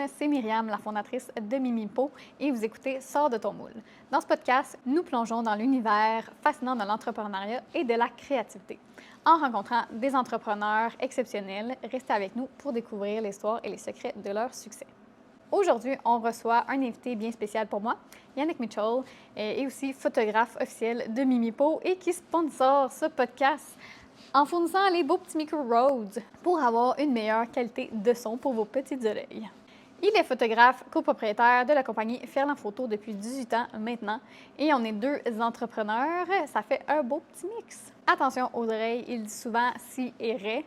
c'est Myriam, la fondatrice de Mimipo, et vous écoutez Sors de ton moule. Dans ce podcast, nous plongeons dans l'univers fascinant de l'entrepreneuriat et de la créativité. En rencontrant des entrepreneurs exceptionnels, restez avec nous pour découvrir l'histoire et les secrets de leur succès. Aujourd'hui, on reçoit un invité bien spécial pour moi, Yannick Mitchell, et aussi photographe officiel de Mimipo et qui sponsor ce podcast en fournissant les beaux petits micro Rhodes pour avoir une meilleure qualité de son pour vos petites oreilles. Il est photographe copropriétaire de la compagnie Ferland Photo depuis 18 ans maintenant et on est deux entrepreneurs. Ça fait un beau petit mix. Attention aux oreilles, il dit souvent si et ré.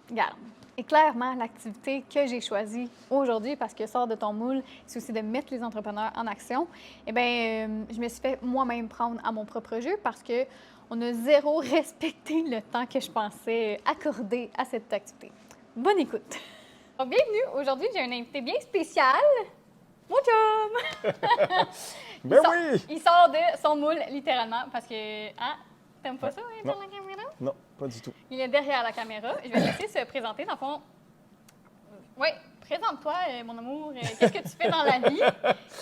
Regarde. Et clairement, l'activité que j'ai choisie aujourd'hui, parce que sort de ton moule, c'est aussi de mettre les entrepreneurs en action, eh bien, je me suis fait moi-même prendre à mon propre jeu parce que on a zéro respecté le temps que je pensais accorder à cette activité. Bonne écoute! Bienvenue! Aujourd'hui, j'ai un invité bien spécial, mon chum! Il sort de son moule, littéralement, parce que... Hein? T'aimes pas ça, hein, dans la caméra? Non, pas du tout. Il est derrière la caméra. Je vais le laisser se présenter. Dans le fond, oui, présente-toi, mon amour. Qu'est-ce que tu fais dans la vie?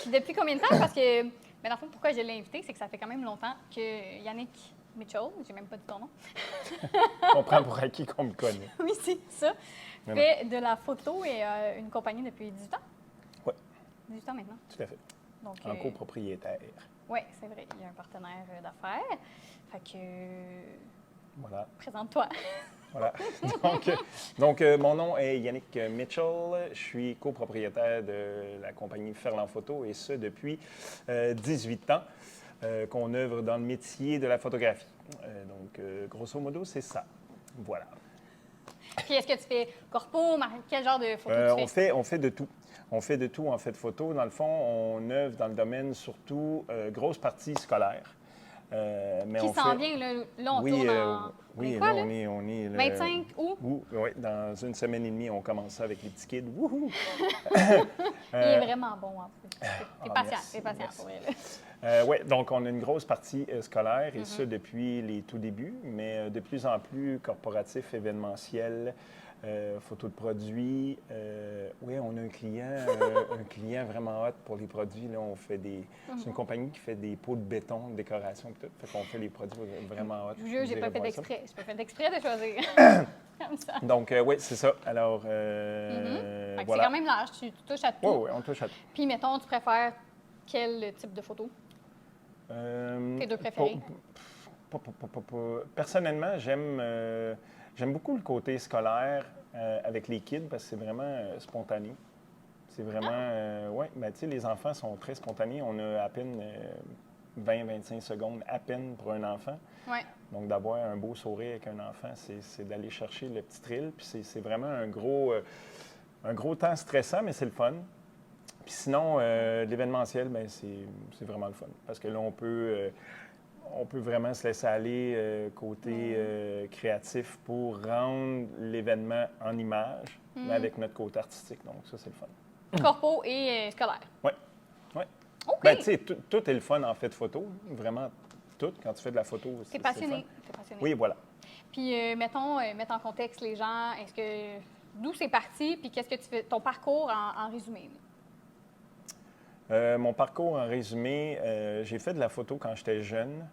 Puis depuis combien de temps? Parce que, dans le fond, pourquoi je l'ai invité, c'est que ça fait quand même longtemps que Yannick Mitchell, j'ai même pas dit ton nom. On prend pour acquis qu'on me connaît. Oui, c'est ça. Fait de la photo et une compagnie depuis 18 ans? Oui. 18 ans maintenant. Tout à fait. Donc, en copropriétaire. Oui, c'est vrai. Il y a un partenaire d'affaires. Fait que... Voilà. Présente-toi. Voilà. Donc, mon nom est Yannick Mitchell. Je suis copropriétaire de la compagnie Ferland Photo et ce depuis 18 ans qu'on œuvre dans le métier de la photographie. Donc, grosso modo, c'est ça. Voilà. Puis, est-ce que tu fais corpo, quel genre de photos tu fais? On fait de tout. On fait de tout en fait de photo. Dans le fond, on œuvre dans le domaine surtout grosse partie scolaire. Mais qui s'en vient, là, on tourne en... Oui, quoi, là, on est 25 août? Oui, dans une semaine et demie, on commence ça avec les petits kids. Wouhou! Il est vraiment bon, en plus. T'es patient pour elle. Oui, donc on a une grosse partie scolaire, et ça depuis les tout débuts, mais de plus en plus corporatif, événementiel, photos de produits. Oui, on a un client vraiment hot pour les produits. Là, on fait des... C'est une compagnie qui fait des pots de béton, de décoration et tout. Fait qu'on fait les produits vraiment hot. Je vous jure, j'ai pas fait d'exprès. J'ai pas fait d'exprès de choisir. Comme ça. Donc, oui, c'est ça. Alors, voilà. C'est quand même large. Tu touches à tout. Oui, on touche à tout. Puis, mettons, tu préfères quel type de photo? Tes deux préférés? Personnellement, j'aime beaucoup le côté scolaire avec les kids parce que c'est vraiment spontané. C'est vraiment... oui, mais tu sais, les enfants sont très spontanés. On a à peine 20-25 secondes à peine pour un enfant. Ouais. Donc, d'avoir un beau sourire avec un enfant, c'est d'aller chercher le petit thrill. Puis c'est vraiment un gros temps stressant, mais c'est le fun. Puis sinon, l'événementiel, bien, c'est vraiment le fun. Parce que là, on peut vraiment se laisser aller côté créatif pour rendre l'événement en image, mais avec notre côté artistique. Donc, ça, c'est le fun. Corpo et scolaire. Oui. Oui. OK. Bien, tu sais, tout est le fun en fait de photo. Vraiment, tout. Quand tu fais de la photo, c'est passionné. T'es passionné. Oui, voilà. Puis, mettons, mettre en contexte les gens. D'où c'est parti? Puis, qu'est-ce que tu fais? Ton parcours en résumé. Mon parcours en résumé, j'ai fait de la photo quand j'étais jeune.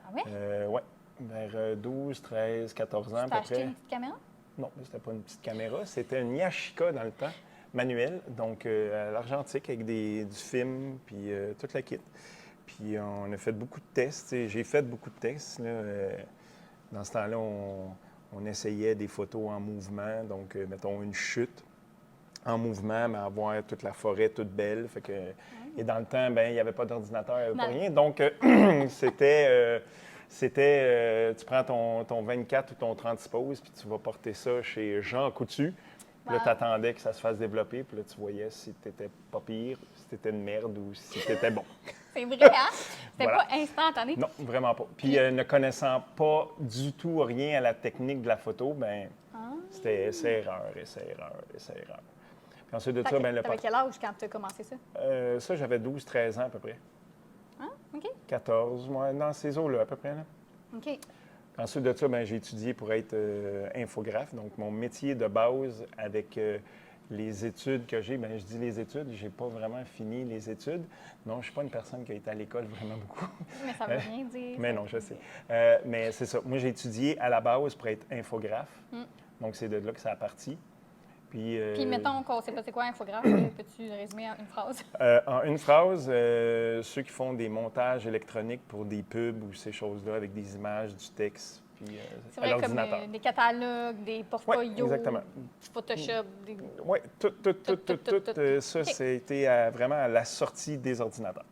Ah oui? Oui, vers 12, 13, 14 ans à peu près. Tu t'as acheté une petite caméra? Non, c'était pas une petite caméra. C'était une Yashica dans le temps, manuelle, donc à l'argentique avec du film, puis toute la kit. Puis on a fait beaucoup de tests. J'ai fait beaucoup de tests. Là, dans ce temps-là, on essayait des photos en mouvement, donc mettons une chute en mouvement, mais avoir toute la forêt toute belle. Fait que, et dans le temps, ben il n'y avait pas d'ordinateur, il n'y avait pas rien. Donc, c'était tu prends ton 24 ou ton 30 poses, puis tu vas porter ça chez Jean Coutu. Puis là, tu attendais que ça se fasse développer, puis là, tu voyais si tu n'étais pas pire, si tu étais une merde ou si tu étais bon. C'est vrai, hein? C'était Voilà. pas instantané? Non, vraiment pas. Puis ne connaissant pas du tout rien à la technique de la photo, ben c'était essai-erreur, essai-erreur, essai-erreur. Puis ensuite de ça, ben le T'avais quel âge quand tu as commencé ça? Ça, j'avais 12-13 ans à peu près. Ah, OK. 14, moi, dans ces eaux-là à peu près. Là. OK. Ensuite de ça, ben, j'ai étudié pour être infographe. Donc, mon métier de base avec Les études que j'ai, bien, je dis les études, j'ai pas vraiment fini les études. Non, je suis pas une personne qui a été à l'école vraiment beaucoup. Mais ça veut rien dire. Mais non, je sais. Mais c'est ça. Moi, j'ai étudié à la base pour être infographe. Donc, c'est de là que ça a parti. Puis, mettons qu'on ne sait pas c'est quoi un infographe, peux-tu le résumer en une phrase? En une phrase, ceux qui font des montages électroniques pour des pubs ou ces choses-là avec des images, du texte, puis C'est à vrai, l'ordinateur. comme des catalogues, des portfolios, Oui, exactement. Photoshop. Oui, tout. Ça, OK. c'était vraiment à la sortie des ordinateurs.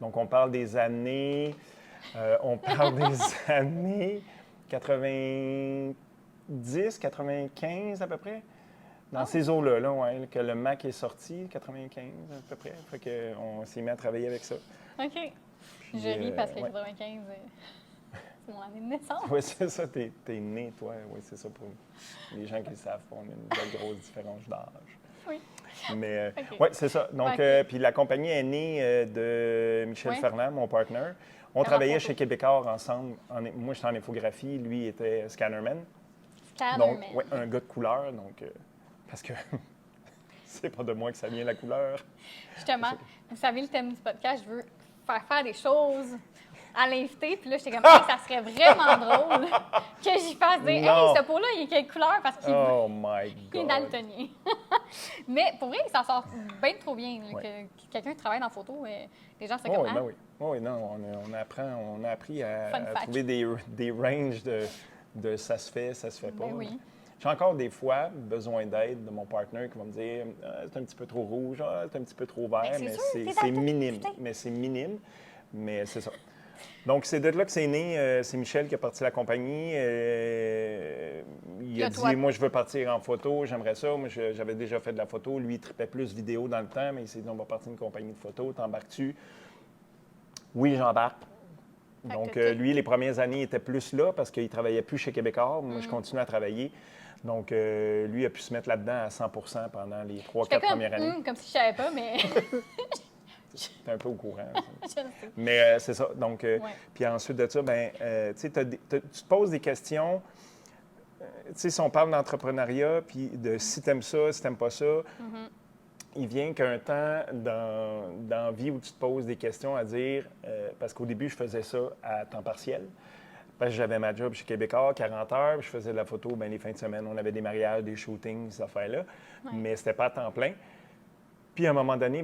Donc, on parle des années... on parle des années 90, 95 à peu près. Dans ces eaux-là, là, ouais, que le Mac est sorti, 95 à peu près. Fait qu'on s'est mis à travailler avec ça. OK. Puis, Je ris parce que ouais. 95, c'est mon année de naissance. Oui, c'est ça, t'es né, toi. Oui, c'est ça pour les gens qui le savent. On a une belle grosse différence d'âge. Oui. Mais OK. oui, c'est ça. Donc, OK. puis la compagnie est née de Michel Ouais. Ferland, mon partner. On travaillait chez Québécois ensemble. Moi, j'étais en infographie. Lui était scannerman. Donc, oui, un gars de couleur. Donc, parce que c'est pas de moi que ça vient la couleur. Justement, vous savez le thème du podcast, je veux faire des choses à l'invité. Puis là, j'étais comme, hey, ça serait vraiment drôle que j'y fasse dire, Non. hey, ce pot-là, il est quelle couleur? Parce qu'il Oh my il est God! daltonien. Mais pour vrai, ça sort bien trop bien. Là, Ouais. que quelqu'un qui travaille dans la photo, les gens, c'est Oh, comme, oui, ah, ben oui. Oh, oui, non, on a appris à Fun fact. trouver des ranges de ça se fait pas. ben oui. J'ai encore des fois besoin d'aide de mon partenaire qui va me dire c'est un petit peu trop rouge, c'est un petit peu trop vert, Ben, c'est mais sûr, c'est t'es c'est daltonien, minime. putain. Mais c'est minime, mais c'est ça. Donc, c'est de là que c'est né. C'est Michel qui a parti la compagnie. Il a Là, dit toi- moi, je veux partir en photo, j'aimerais ça. Moi, j'avais déjà fait de la photo. Lui, il tripait plus vidéo dans le temps, mais il s'est dit on va partir une compagnie de photo, t'embarques-tu? Oui, j'embarque. Donc, que lui, les premières années, il était plus là parce qu'il ne travaillait plus chez Québécois. Moi, je continuais à travailler. Donc, lui a pu se mettre là-dedans à 100 pendant les 3-4 J'étais comme, premières années. comme si je savais pas, mais T'es un peu au courant. Ça. je le sais. Mais c'est ça. Donc, Ouais. puis ensuite de ça, ben, tu sais, tu te poses des questions. Tu sais, si on parle d'entrepreneuriat, puis de si t'aimes ça, si t'aimes pas ça, il vient qu'un temps dans la vie où tu te poses des questions à dire, parce qu'au début, je faisais ça à temps partiel. Parce que j'avais ma job chez Québécois, 40 heures, puis je faisais de la photo les fins de semaine. On avait des mariages, des shootings, ces affaires-là. Ouais. Mais c'était pas à temps plein. Puis à un moment donné,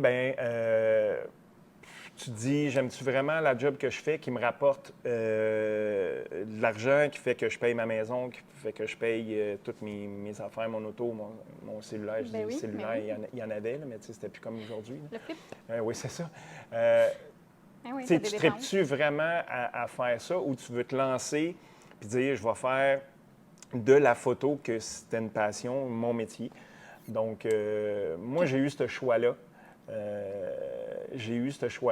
tu te dis, j'aime-tu vraiment la job que je fais qui me rapporte de l'argent, qui fait que je paye ma maison, qui fait que je paye toutes mes affaires, mon auto, mon cellulaire. Je dis Ben oui, cellulaire, ben oui. il y en avait, là, mais tu sais, c'était plus comme aujourd'hui. Le flip. Oui, c'est ça. Ben oui, Tu sais, t'as des tu dépenses. tripes-tu vraiment à faire ça ou tu veux te lancer puis dire, je vais faire de la photo, que c'était une passion, mon métier. Donc, moi, j'ai eu ce choix-là.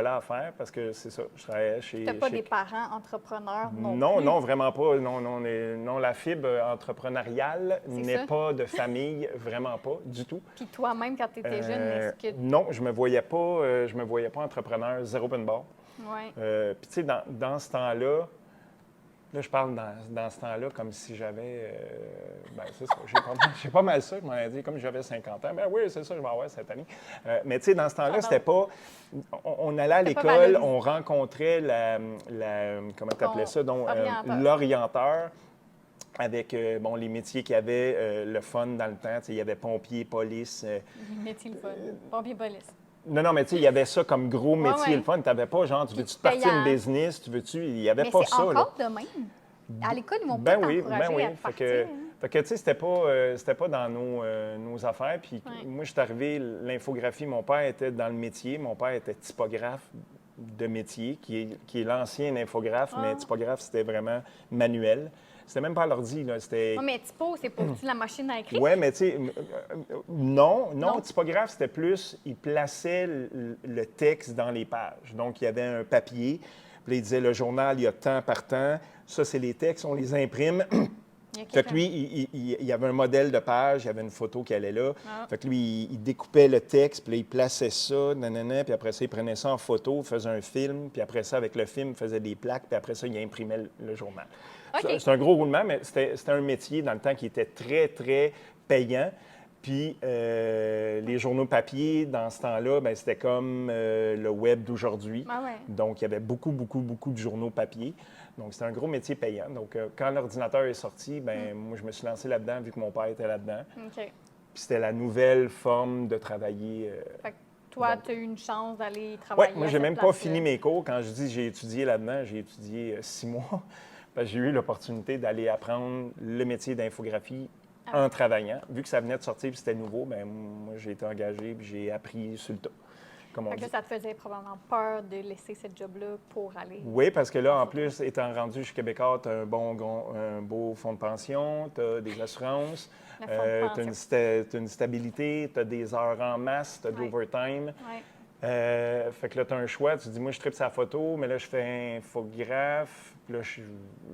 À faire parce que c'est ça, je travaillais chez... T'as pas chez- des parents entrepreneurs Non, plus. non, vraiment pas. Non, la fibre entrepreneuriale C'est n'est ça. pas de famille, vraiment pas, du tout. Puis toi-même, quand tu étais jeune, est-ce que... Non, je me voyais pas entrepreneur, zéro open bar. Ouais. Puis tu sais, dans ce temps-là, là, je parle dans ce temps-là comme si j'avais... c'est ça, j'ai pas mal ça, je m'en ai dit, comme j'avais 50 ans. Ben oui, c'est ça, je vais avoir cette année. Mais tu sais, dans ce temps-là, c'était pas... On allait à C'était pas l'école, valorisé. on rencontrait comment tu appelais ça? Donc, orienteur. l'orienteur avec les métiers qu'il y avait, le fun dans le temps. Tu sais, il y avait pompier, police... Métier le fun. Pompier police. Non, mais tu sais, il y avait ça comme gros métier, ouais. le fun. Tu n'avais pas, genre, tu veux-tu te partir payant. une business, tu veux-tu... Il n'y avait Mais pas c'est ça, là. encore de même. À l'école, ils m'ont pas encouragé à partir. Fait que tu sais, c'était pas dans nos affaires. Puis Ouais. moi, je suis arrivé, l'infographie, mon père était dans le métier. Mon père était typographe de métier, qui est l'ancien infographe, mais typographe, c'était vraiment manuel. C'était même pas à l'ordi, là. C'était... Non, mais typo, c'est pas la machine à écrire. Oui, mais tu sais, non, Non. typographe, c'était plus, il plaçait le texte dans les pages. Donc, il y avait un papier, puis là, il disait, le journal, il y a temps par temps, ça, c'est les textes, on les imprime. Il y a Fait quelqu'un- que lui, il y avait un modèle de page, il y avait une photo qui allait là. Ah. Fait que lui, il découpait le texte, puis là, il plaçait ça, nanana, puis après ça, il prenait ça en photo, faisait un film, puis après ça, avec le film, il faisait des plaques, puis après ça, il imprimait le journal. OK. C'est un gros roulement, mais c'était un métier dans le temps qui était très, très payant. Puis les journaux papier, dans ce temps-là, ben, c'était comme le web d'aujourd'hui. Ah ouais. Donc, il y avait beaucoup de journaux papier. Donc, c'était un gros métier payant. Donc, quand l'ordinateur est sorti, ben, moi, je me suis lancé là-dedans vu que mon père était là-dedans. OK. Puis c'était la nouvelle forme de travailler. Fait que toi, donc- tu as eu une chance d'aller Oui, travailler moi, à j'ai cette même pas place-là. fini mes cours. Quand je dis j'ai étudié là-dedans, j'ai étudié 6 mois. Parce que j'ai eu l'opportunité d'aller apprendre le métier d'infographie en travaillant. Vu que ça venait de sortir et c'était nouveau, ben moi, j'ai été engagé et j'ai appris sur le tas, comme on Fait que dit. là, ça te faisait probablement peur de laisser ce job-là pour aller. Oui, parce que là, en plus, étant rendu chez Québécois, tu as un beau fonds de pension, tu as des assurances, Le fonds de tu pension. as une stabilité, tu as des heures en masse, tu as de Ouais. l'overtime. Ouais. Fait que là, tu as un choix. Tu te dis, moi, je tripe sa photo, mais là, je fais infographe. Puis là,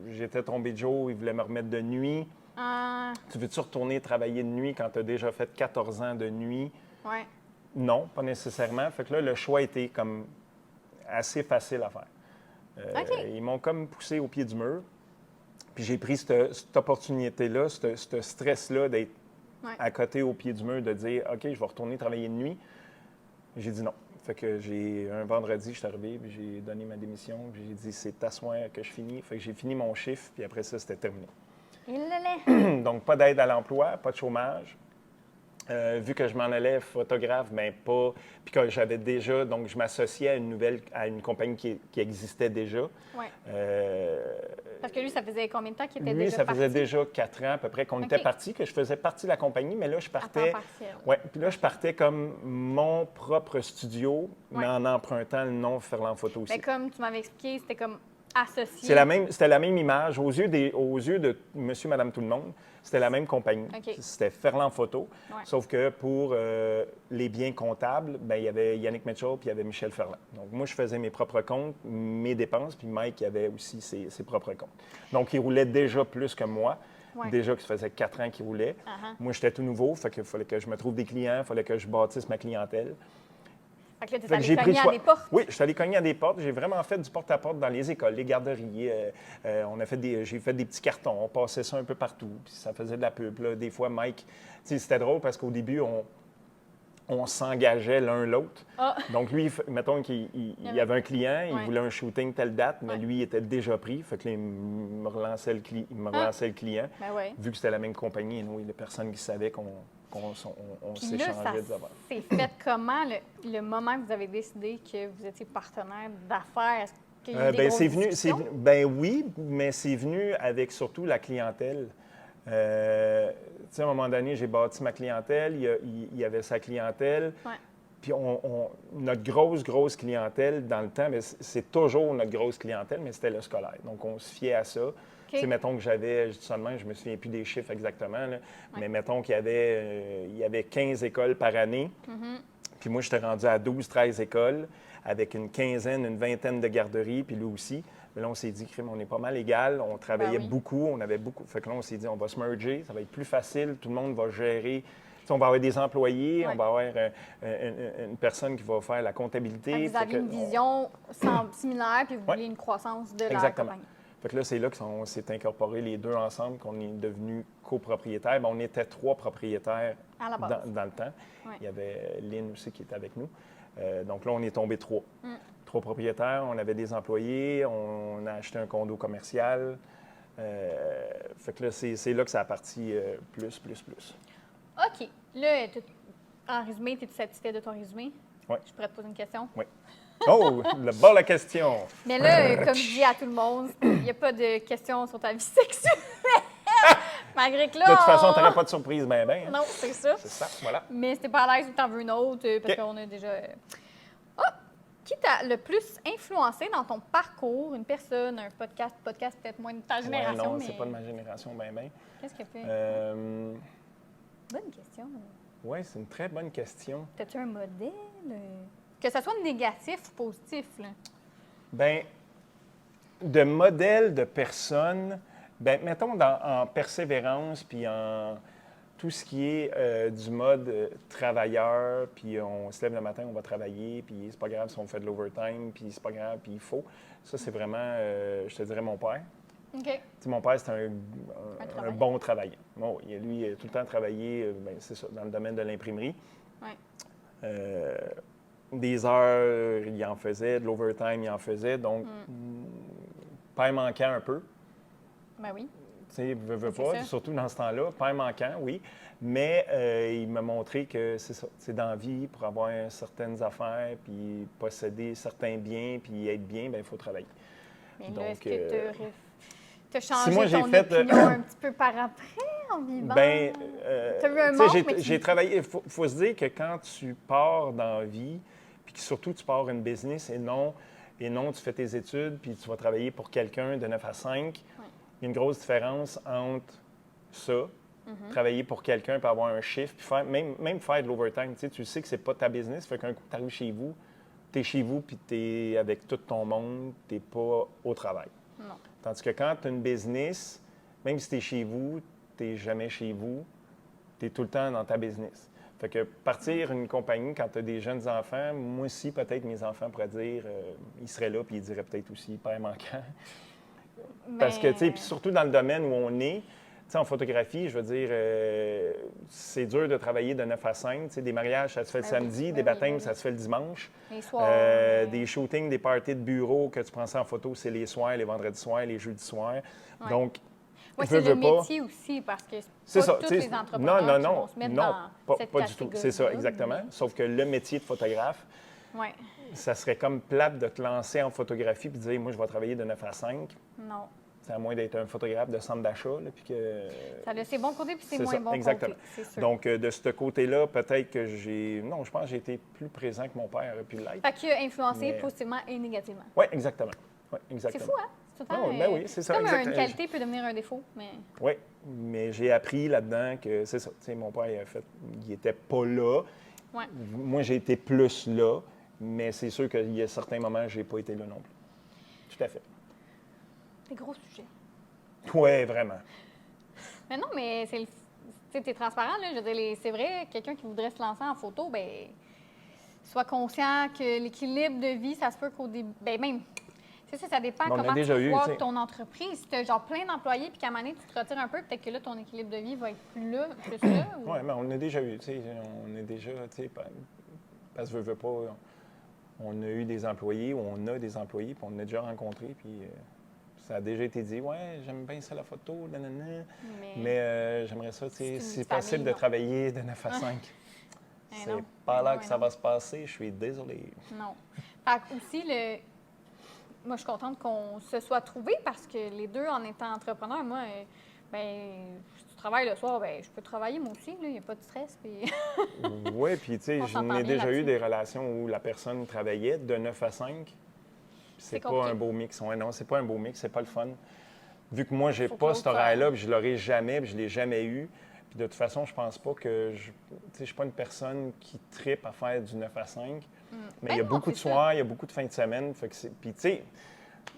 j'étais tombé de jour, il voulait me remettre de nuit. Tu veux-tu retourner travailler de nuit quand tu as déjà fait 14 ans de nuit? Ouais. Non, pas nécessairement. Fait que là, le choix était comme assez facile à faire. OK. Ils m'ont comme poussé au pied du mur. Puis j'ai pris cette opportunité-là, ce stress-là d'être Ouais. à côté au pied du mur, de dire, OK, je vais retourner travailler de nuit. J'ai dit non. Fait que un vendredi, je suis arrivé, puis j'ai donné ma démission, puis j'ai dit, c'est à soir que je finis. Fait que j'ai fini mon chiffre, puis après ça, c'était terminé. Il l'allait. Donc, pas d'aide à l'emploi, pas de chômage. Vu que je m'en allais photographe, mais pas. Puis que j'avais déjà. Donc, je m'associais à une compagnie qui existait déjà. Ouais. Euh, Parce que lui, ça faisait combien de temps qu'il était Lui, déjà ça faisait parti? déjà 4 ans à peu près qu'on OK. était parti, que je faisais partie de la compagnie, mais là, je À temps partais. partiel. Oui, puis là, je partais comme mon propre studio, mais Ouais. en empruntant le nom Ferland Photo aussi. Mais comme tu m'avais expliqué, c'était comme associé. C'était la même image. Aux yeux de monsieur, madame, tout le monde, c'était la même compagnie. OK. C'était Ferland Photo. Ouais. Sauf que pour les biens comptables, ben, il y avait Yannick Mitchell puis il y avait Michel Ferland. Donc, moi, je faisais mes propres comptes, mes dépenses, puis Mike il avait aussi ses propres comptes. Donc, il roulait déjà plus que moi. Ouais. Déjà que ça faisait 4 ans qu'il roulait. Uh-huh. Moi, j'étais tout nouveau, fait qu'il fallait que je me trouve des clients, il fallait que je bâtisse ma clientèle. Fait que là, tu es Fait que allé cogner à des portes. Oui, je suis allé cogner à des portes. J'ai vraiment fait du porte-à-porte dans les écoles, les garderies. J'ai fait des petits cartons. On passait ça un peu partout. Puis ça faisait de la pub. Là. Des fois, Mike, tu sais, c'était drôle parce qu'au début, on s'engageait l'un l'autre. Ah. Donc, lui, mettons qu'il y avait un client, il Ouais. voulait un shooting telle date, mais Ouais. lui, il était déjà pris. Fait que là, il me relançait le client. Ben ouais. Vu que c'était la même compagnie, nous, il y a personne qui savait qu'on Puis là, ça s'échangeait des affaires. s'est fait comment le moment que vous avez décidé que vous étiez partenaire d'affaires? Est-ce qu'il y a eu des Ben, grosses discussions? ben oui, mais c'est venu avec surtout la clientèle. Tu sais, à un moment donné, j'ai bâti ma clientèle, il y avait sa clientèle. Ouais. Puis notre grosse clientèle dans le temps, mais c'est toujours notre grosse clientèle, mais c'était le scolaire. Donc, on se fiait à ça. Tu sais, mettons que je dis ça de même, je me souviens plus des chiffres exactement, là, mais mettons qu'il y avait 15 écoles par année. Puis moi, j'étais rendu à 12, 13 écoles, avec une quinzaine, une vingtaine de garderies, puis lui aussi. Mais là, on s'est dit, crime, on est pas mal égal, on travaillait beaucoup, on avait beaucoup. Fait que là, on s'est dit, on va se merger, ça va être plus facile, tout le monde va gérer. Tu sais, on va avoir des employés, on va avoir une personne qui va faire la comptabilité. Fait que vous avez une vision similaire, puis vous voulez une croissance de la Exactement. compagnie. Fait que là, c'est là qu'on s'est incorporés les deux ensemble, qu'on est devenus copropriétaires. Ben, on était 3 propriétaires À la base. dans le temps. Ouais. Il y avait Lynn aussi qui était avec nous. Donc là, on est tombé 3. 3 propriétaires, on avait des employés, on a acheté un condo commercial. Fait que là, c'est là que ça a parti plus. OK. Là, en résumé, es-tu satisfait de ton résumé? Oui. Je pourrais te poser une question. Oui. Oh, le bas la question! Mais là, comme je dis à tout le monde, il n'y a pas de questions sur ta vie sexuelle. Malgré que là. De toute façon, tu n'aurais pas de surprise, ben. Hein? Non, c'est ça. C'est ça, voilà. Mais si t'es pas à l'aise ou que t'en veux une autre, parce OK. qu'on a déjà. Qui t'a le plus influencé dans ton parcours? Une personne, un podcast peut-être moins de ta génération, Ouais, non, mais. c'est pas de ma génération, ben. Qu'est-ce qu'elle fait? Bonne question. Oui, c'est une très bonne question. T'as-tu un modèle? Que ce soit négatif ou positif, là. Bien, de modèles de personnes, bien, mettons en persévérance, puis en tout ce qui est du mode travailleur, puis on se lève le matin, on va travailler, puis c'est pas grave si on fait de l'overtime, puis c'est pas grave, puis il faut. Ça, c'est vraiment, je te dirais, mon père. OK. Tu sais, mon père, c'était un travailleur. bon travailleur. Bon, lui, il a tout le temps travaillé, c'est ça, dans le domaine de l'imprimerie. Oui. Des heures, il en faisait, de l'overtime, il en faisait. Donc, père manquant un peu. Ben oui. Tu sais, veut C'est pas, ça. surtout dans ce temps-là. Père manquant, oui. Mais il m'a montré que c'est ça. C'est dans la vie, pour avoir certaines affaires, puis posséder certains biens, puis être bien, bien, il faut travailler. Mais là, Donc, est-ce que tu as changé moi, j'ai ton fait, opinion un petit peu par après en vivant? Ben, T'as eu un tu sais, manque, mais j'ai travaillé. Il faut se dire que quand tu pars dans la vie, puis que surtout tu pars une business et non tu fais tes études, puis tu vas travailler pour quelqu'un de 9 à 5, il y a une grosse différence entre ça, travailler pour quelqu'un, puis avoir un chiffre, puis même faire de l'overtime. Tu sais que c'est pas ta business, fait qu'un coup, tu arrives chez vous, tu es chez vous, puis tu es avec tout ton monde, tu n'es pas au travail. Non. Tandis que quand tu as une business, même si tu es chez vous, tu n'es jamais chez vous, tu es tout le temps dans ta business. Fait que partir une compagnie quand tu as des jeunes enfants, moi aussi, peut-être mes enfants pourraient dire, ils seraient là, puis ils diraient peut-être aussi père manquant. Parce que, tu sais, puis surtout dans le domaine où on est, tu sais, en photographie, je veux dire, c'est dur de travailler de 9 à 5. Tu sais, des mariages, ça se fait le samedi, des baptêmes, ça se fait le dimanche. Les soirs. Des shootings, des parties de bureau que tu prends ça en photo, c'est les soirs, les vendredis soirs, les jeudis soirs. Ouais. Donc, Oui, c'est le métier aussi, parce que c'est pas ça, tous tu sais, les entrepreneurs qui vont se mettre dans cette pas du tout. C'est ça, exactement. Sauf que le métier de photographe, ouais. ça serait comme plate de te lancer en photographie puis de dire, moi, je vais travailler de 9 à 5. Non. C'est à moins d'être un photographe de centre d'achat, là, puis que... Ça a ses bons côtés, puis c'est moins ça, bon exactement. côté, c'est sûr. Donc, de ce côté-là, peut-être que Non, je pense que j'ai été plus présent que mon père aurait pu l'être. Fait qu'il a influencé positivement et négativement. Oui, exactement. Ouais, exactement. C'est fou, hein? C'est tout le temps, ben oui, c'est ça. Comme une qualité peut devenir un défaut, mais... Oui, mais j'ai appris là-dedans que c'est ça. Tu sais, mon père, il était pas là. Ouais. Moi, j'ai été plus là, mais c'est sûr qu'il y a certains moments, je n'ai pas été là non plus. Tout à fait. Des gros sujets. Oui, vraiment. Mais non, mais c'est tu es transparent, là. Je veux dire, c'est vrai, quelqu'un qui voudrait se lancer en photo, bien, soit conscient que l'équilibre de vie, ça se peut qu'au début. Bien, même. C'est ça dépend comment tu vois ton entreprise. Si tu as genre plein d'employés, puis qu'à un moment donné, tu te retires un peu, peut-être que là, ton équilibre de vie va être plus là. Ou... Oui, mais on a déjà eu, tu sais. On est déjà, tu sais, parce que veut pas. On a eu des employés, ou on a des employés, puis on a déjà rencontré, puis. Ça a déjà été dit, ouais, j'aime bien ça la photo, nanana. Mais j'aimerais ça, tu sais, c'est possible de travailler de 9 à 5. C'est pas là que ça va se passer, je suis désolé. Non. Fait que aussi, moi, je suis contente qu'on se soit trouvés parce que les deux, en étant entrepreneurs, moi, si tu travailles le soir, je peux travailler moi aussi, il n'y a pas de stress. Puis... Oui, puis tu sais, j'en ai déjà eu des relations où la personne travaillait de 9 à 5. C'est pas un beau mix. Ouais, non, c'est pas un beau mix, c'est pas le fun. Vu que moi, j'ai pas cet horaire-là, puis je l'aurai jamais, puis je l'ai jamais eu. Puis de toute façon, je pense pas que je suis pas une personne qui tripe à faire du 9 à 5. Mais il y a beaucoup de soirs, il y a beaucoup de fins de semaine. Fait que puis tu sais,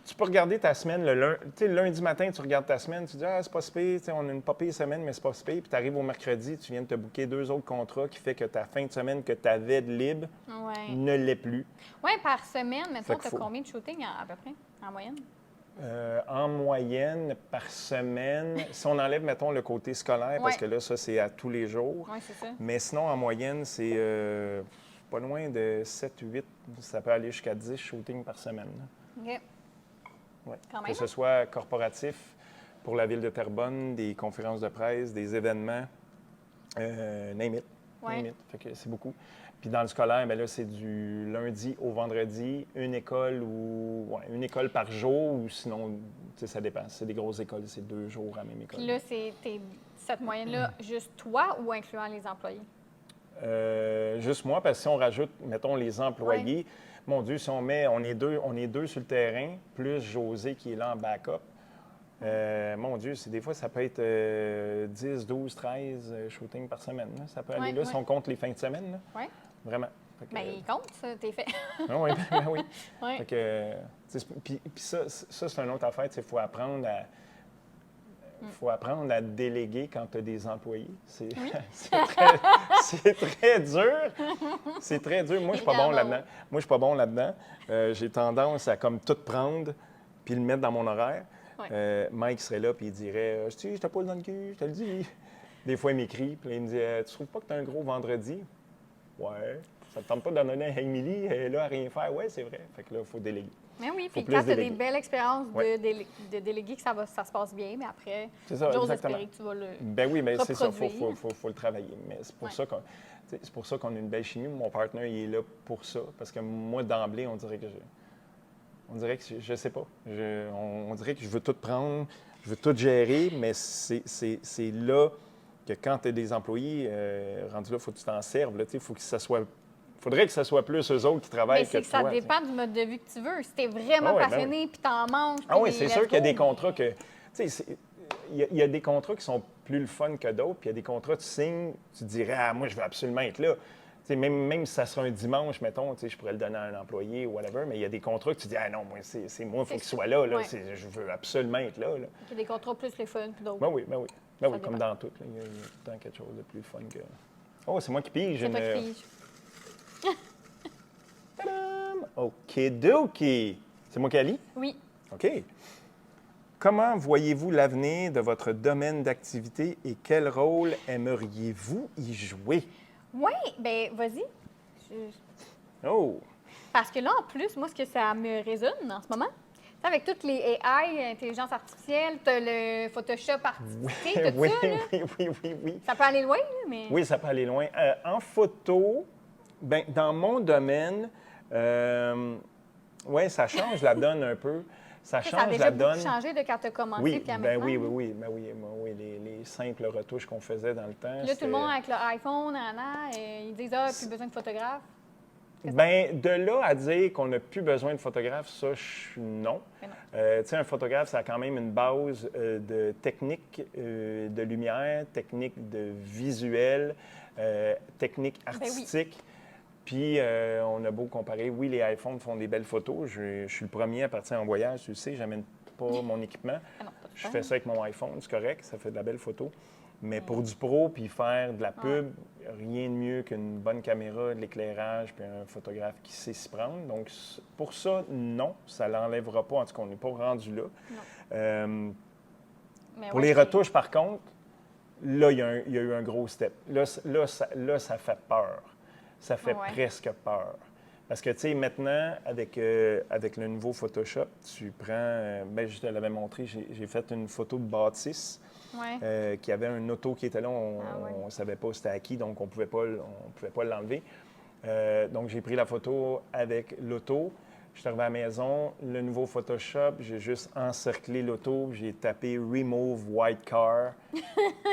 tu peux regarder ta semaine le lundi matin, tu regardes ta semaine, tu dis c'est pas si pire, on a une pas pire semaine, mais c'est pas si pire. Puis tu arrives au mercredi, tu viens de te booker 2 autres contrats qui fait que ta fin de semaine que tu avais de libre ne l'est plus. Oui, par semaine, mettons, tu as combien de shootings à peu près, en moyenne? En moyenne, par semaine, si on enlève, mettons, le côté scolaire, parce que là, ça, c'est à tous les jours. Oui, c'est ça. Mais sinon, en moyenne, c'est pas loin de 7-8, ça peut aller jusqu'à 10 shootings par semaine. OK. Ouais. Quand même. Que ce soit corporatif pour la ville de Terrebonne, des conférences de presse, des événements, name it. Name it. Fait que c'est beaucoup. Puis dans le scolaire, bien là, c'est du lundi au vendredi, une école une école par jour, ou sinon, ça dépend. C'est des grosses écoles, c'est 2 jours à la même école. Puis là, c'est cette moyenne-là, juste toi ou incluant les employés? Juste moi, parce que si on rajoute, mettons, les employés, mon Dieu, si on est deux sur le terrain, plus José qui est là en backup, mon Dieu, des fois, ça peut être 10, 12, 13 shootings par semaine. Là. Ça peut aller là si on compte les fins de semaine. Oui. Vraiment. Bien, il compte, ça, t'es fait. Oui, oui. Ouais. Fait que, puis ça, c'est une autre affaire. Il faut apprendre à déléguer quand tu as des employés. C'est très dur. C'est très dur. Moi, je suis pas bon là-dedans. J'ai tendance à comme tout prendre puis le mettre dans mon horaire. Ouais. Mike serait là, puis il dirait « Je t'ai pas dans le cul, je te le dis. » Des fois, il m'écrit, puis là, il me dit « Tu trouves pas que t'as un gros vendredi? » Ouais. Ça te tente pas d'en donner à Emily, elle est là à rien faire? Ouais, c'est vrai. Fait que là, il faut déléguer. Mais oui, Faut puis plus quand tu as des déléguer. belles expériences Ouais. de déléguer, que ça se passe bien, mais après, C'est ça, j'ose exactement. espérer que tu vas le Ben oui, mais c'est ça, reproduire. faut le travailler. Mais c'est pour Ouais. ça qu'on c'est pour ça qu'on a une belle chimie. Mon partenaire, il est là pour ça. Parce que moi, d'emblée, on dirait que je sais pas. On dirait que je veux tout prendre, je veux tout gérer, mais c'est là que quand tu as des employés, rendus là, il faut que tu t'en serves. Il faut que ça soit. Faudrait que ce soit plus eux autres qui Mais travaillent que c'est que ça toi. dépend du mode de vie que tu veux. Si tu es vraiment Ah ouais, ben passionné, puis t'en manges, Ah oui, puis c'est let's sûr qu'il y a go, des mais- contrats que. Tu sais, il y a des contrats qui sont plus le fun que d'autres, puis il y a des contrats, tu signes, tu te dirais, ah, moi, je veux absolument être là. Tu sais, même si ça sera un dimanche, mettons, tu sais, je pourrais le donner à un employé ou whatever, mais il y a des contrats que tu dis, ah non, moi, c'est moi, il faut qu'il soit là, Ouais. je veux absolument être là. Il y a des contrats plus les fun, puis d'autres. Ben oui, ben oui. Ben oui, Ça comme dépend. dans tout, là, il y a tout le temps quelque chose de plus fun que. Oh, c'est moi qui pige. C'est toi qui pige. Tadam! OK, c'est moi qui lis? Oui. OK. Comment voyez-vous l'avenir de votre domaine d'activité et quel rôle aimeriez-vous y jouer? Oui, ben vas-y. Oh! Parce que là, en plus, moi, ce que ça me résonne en ce moment, tu sais, avec toutes les AI, intelligence artificielle, tu as le Photoshop artistique, tout oui, ça, là. oui. Ça peut aller loin, là, mais Oui, ça peut aller loin. En photo, ben, dans mon domaine, oui, ça change la donne un peu. Ça ça a change déjà la beaucoup donne. changé de quand tu as commencé Oui, puis à ben maintenant. oui, là. oui, ben oui, ben oui, les simples retouches qu'on faisait dans le temps. Puis là, tout c'était- le monde avec leur iPhone, ils disent Ah, plus besoin de photographe. Ben, de là à dire qu'on n'a plus besoin de photographe, ça, non. Mais non. Tu sais, un photographe, ça a quand même une base de technique de lumière, technique de visuel, technique Ben oui. artistique. Puis, on a beau comparer, oui, les iPhones font des belles photos. Je suis le premier à partir en voyage, tu le sais, j'amène pas mon équipement. Ah non, pas tout le Je temps. fais ça avec mon iPhone, c'est correct, ça fait de la belle photo. Mais pour du pro, puis faire de la pub, rien de mieux qu'une bonne caméra, de l'éclairage, puis un photographe qui sait s'y prendre. Donc, pour ça, non, ça l'enlèvera pas. En tout cas, on n'est pas rendu là. Mais Pour ouais, les c'est- retouches, par contre, là, il y a eu un gros step. Là, ça fait peur. Ça fait Ouais. presque peur. Parce que, tu sais, maintenant, avec le nouveau Photoshop, tu prends... ben, je te l'avais montré, j'ai fait une photo de bâtisse Ouais. qui avait un auto qui était là. On Ah ouais. ne savait pas c'était à qui, donc on ne pouvait pas l'enlever. Donc, j'ai pris la photo avec l'auto. Je suis arrivé à la maison, le nouveau Photoshop, j'ai juste encerclé l'auto, j'ai tapé « Remove White Car »,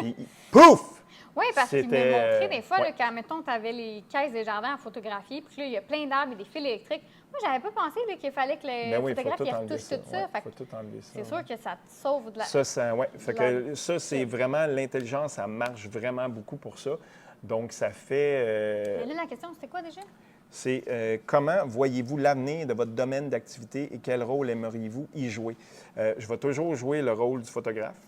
puis pouf! Oui, parce qu'il me C'était, montrait des fois, ouais. là, quand, mettons, tu avais les caisses des jardins à photographier, puis là, il y a plein d'arbres et des fils électriques. Moi, j'avais pas pensé là, qu'il fallait que le Ben oui, il faut photographe tout il enlever retouche ça. tout ça. Ouais, Fait que faut tout enlever ça. c'est sûr que ça te sauve de la... Ouais. Fait que ça, c'est vraiment l'intelligence, ça marche vraiment beaucoup pour ça. Donc, ça fait... Mais là, la question, c'était quoi déjà? C'est comment voyez-vous l'avenir de votre domaine d'activité et quel rôle aimeriez-vous y jouer? Je vais toujours jouer le rôle du photographe.